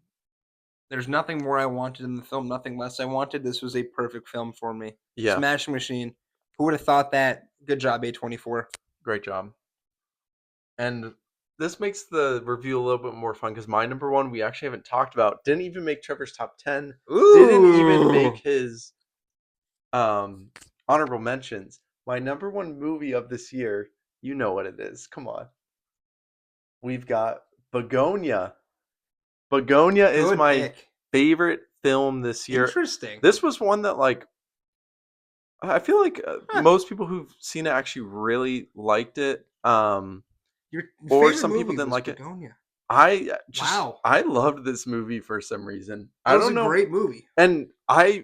Speaker 1: there's nothing more I wanted in the film, nothing less I wanted. This was a perfect film for me. Yeah. Smashing Machine. Who would have thought that? Good job, A24.
Speaker 2: Great job. And this makes the review a little bit more fun because my number one we actually haven't talked about. Didn't even make Trevor's top 10. Didn't even make
Speaker 1: Ooh,
Speaker 2: his um honorable mentions. My number one movie of this year, you know what it is. Come on. We've got Begonia. Begonia is
Speaker 1: good
Speaker 2: my
Speaker 1: pick.
Speaker 2: favorite film this year.
Speaker 1: Interesting.
Speaker 2: This was one that like I feel like
Speaker 1: Huh.
Speaker 2: most people who've seen it actually really liked it.
Speaker 1: Your
Speaker 2: Or
Speaker 1: favorite
Speaker 2: some people
Speaker 1: movie
Speaker 2: didn't
Speaker 1: was
Speaker 2: like it.
Speaker 1: Begonia. Wow,
Speaker 2: I loved this movie for some reason.
Speaker 1: that
Speaker 2: I
Speaker 1: was a
Speaker 2: don't know.
Speaker 1: great movie.
Speaker 2: And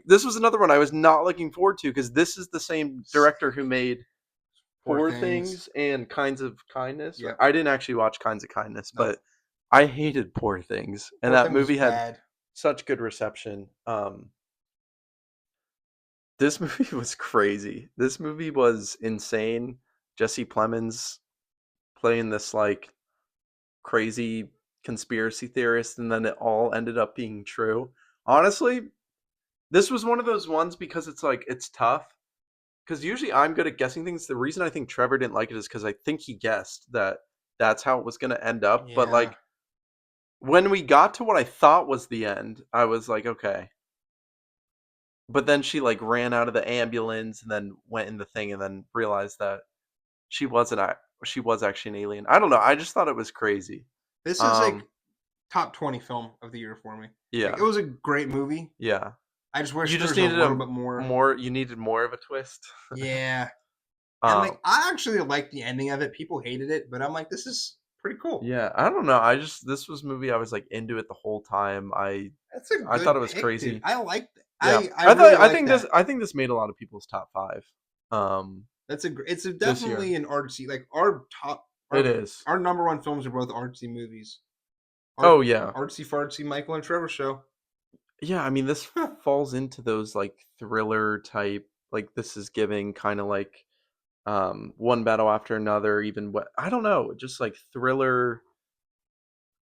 Speaker 2: this was another one I was not looking forward to because this is the same director who made
Speaker 1: Poor
Speaker 2: Poor
Speaker 1: Things.
Speaker 2: Things and Kinds of Kindness.
Speaker 1: Yep.
Speaker 2: I didn't actually watch Kinds of Kindness,
Speaker 1: Nope.
Speaker 2: but I hated Poor Things, and
Speaker 1: Poor
Speaker 2: that
Speaker 1: Things was
Speaker 2: movie had
Speaker 1: bad.
Speaker 2: such good reception. This movie was crazy. This movie was insane. Jesse Plemons playing this like crazy conspiracy theorist, and then it all ended up being true. Honestly, this was one of those ones because it's like it's tough. Because usually I'm good at guessing things. The reason I think Trevor didn't like it is because I think he guessed that that's how it was going to end up. But
Speaker 1: Yeah.
Speaker 2: like when we got to what I thought was the end, I was like, okay. But then she like ran out of the ambulance and then went in the thing and then realized that she wasn't. She was actually an alien. I don't know. I just thought it was crazy.
Speaker 1: This is like
Speaker 2: Um.
Speaker 1: top 20 film of the year for me. Like it
Speaker 2: Yeah.
Speaker 1: was a great movie.
Speaker 2: Yeah.
Speaker 1: I just wish
Speaker 2: You
Speaker 1: there
Speaker 2: just
Speaker 1: was a
Speaker 2: needed
Speaker 1: little bit more.
Speaker 2: You needed more of a twist.
Speaker 1: Yeah. And
Speaker 2: um
Speaker 1: like I actually liked the ending of it. People hated it, but I'm like, this is pretty cool.
Speaker 2: yeah, I don't know. This was movie I was like into it the whole time.
Speaker 1: That's a
Speaker 2: I thought it
Speaker 1: good
Speaker 2: was
Speaker 1: pick, dude.
Speaker 2: crazy.
Speaker 1: I liked it.
Speaker 2: Yeah.
Speaker 1: I really like that.
Speaker 2: I think this made a lot of people's top 5
Speaker 1: It's a
Speaker 2: this year.
Speaker 1: definitely an artsy like
Speaker 2: It is.
Speaker 1: our number one films are both artsy movies. Art
Speaker 2: Oh yeah.
Speaker 1: artsy fartsy Michael and Trevor Show.
Speaker 2: Yeah, I mean this
Speaker 1: Huh.
Speaker 2: falls into those like thriller type like this is giving kind of like one battle after another even what I don't know, just like thriller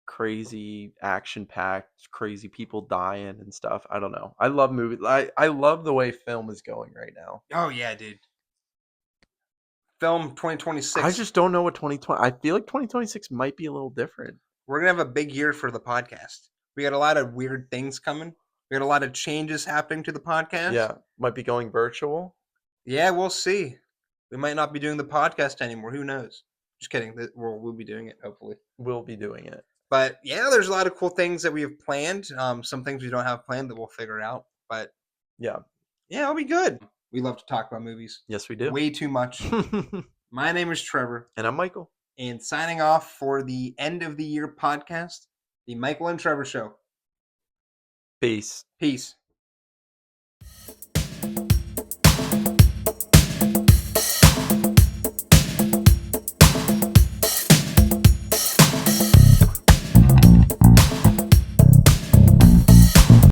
Speaker 2: crazy action packed crazy people dying and stuff. I don't know. I love movies. I love the way film is going right now.
Speaker 1: Oh yeah, dude. Film
Speaker 2: I
Speaker 1: 2026.
Speaker 2: just don't know what 2020 I feel like 2026 might be a little different.
Speaker 1: We're gonna have a big year for the podcast. We got a lot of weird things coming. We got a lot of changes happening to the podcast.
Speaker 2: Yeah, might be going virtual.
Speaker 1: Yeah, we'll see. We might not be doing the podcast anymore. Who knows? Just kidding. We'll be doing it hopefully.
Speaker 2: We'll be doing it.
Speaker 1: But yeah, there's a lot of cool things that we have planned. Some things we don't have planned that we'll figure out. But
Speaker 2: Yeah.
Speaker 1: yeah, it'll be good. We love to talk about movies
Speaker 2: Yes, we do.
Speaker 1: way too much.
Speaker 2: And
Speaker 1: My name is Trevor,
Speaker 2: I'm Michael.
Speaker 1: and signing off for the end of the year podcast, the Michael and Trevor Show.
Speaker 2: Peace.
Speaker 1: Peace.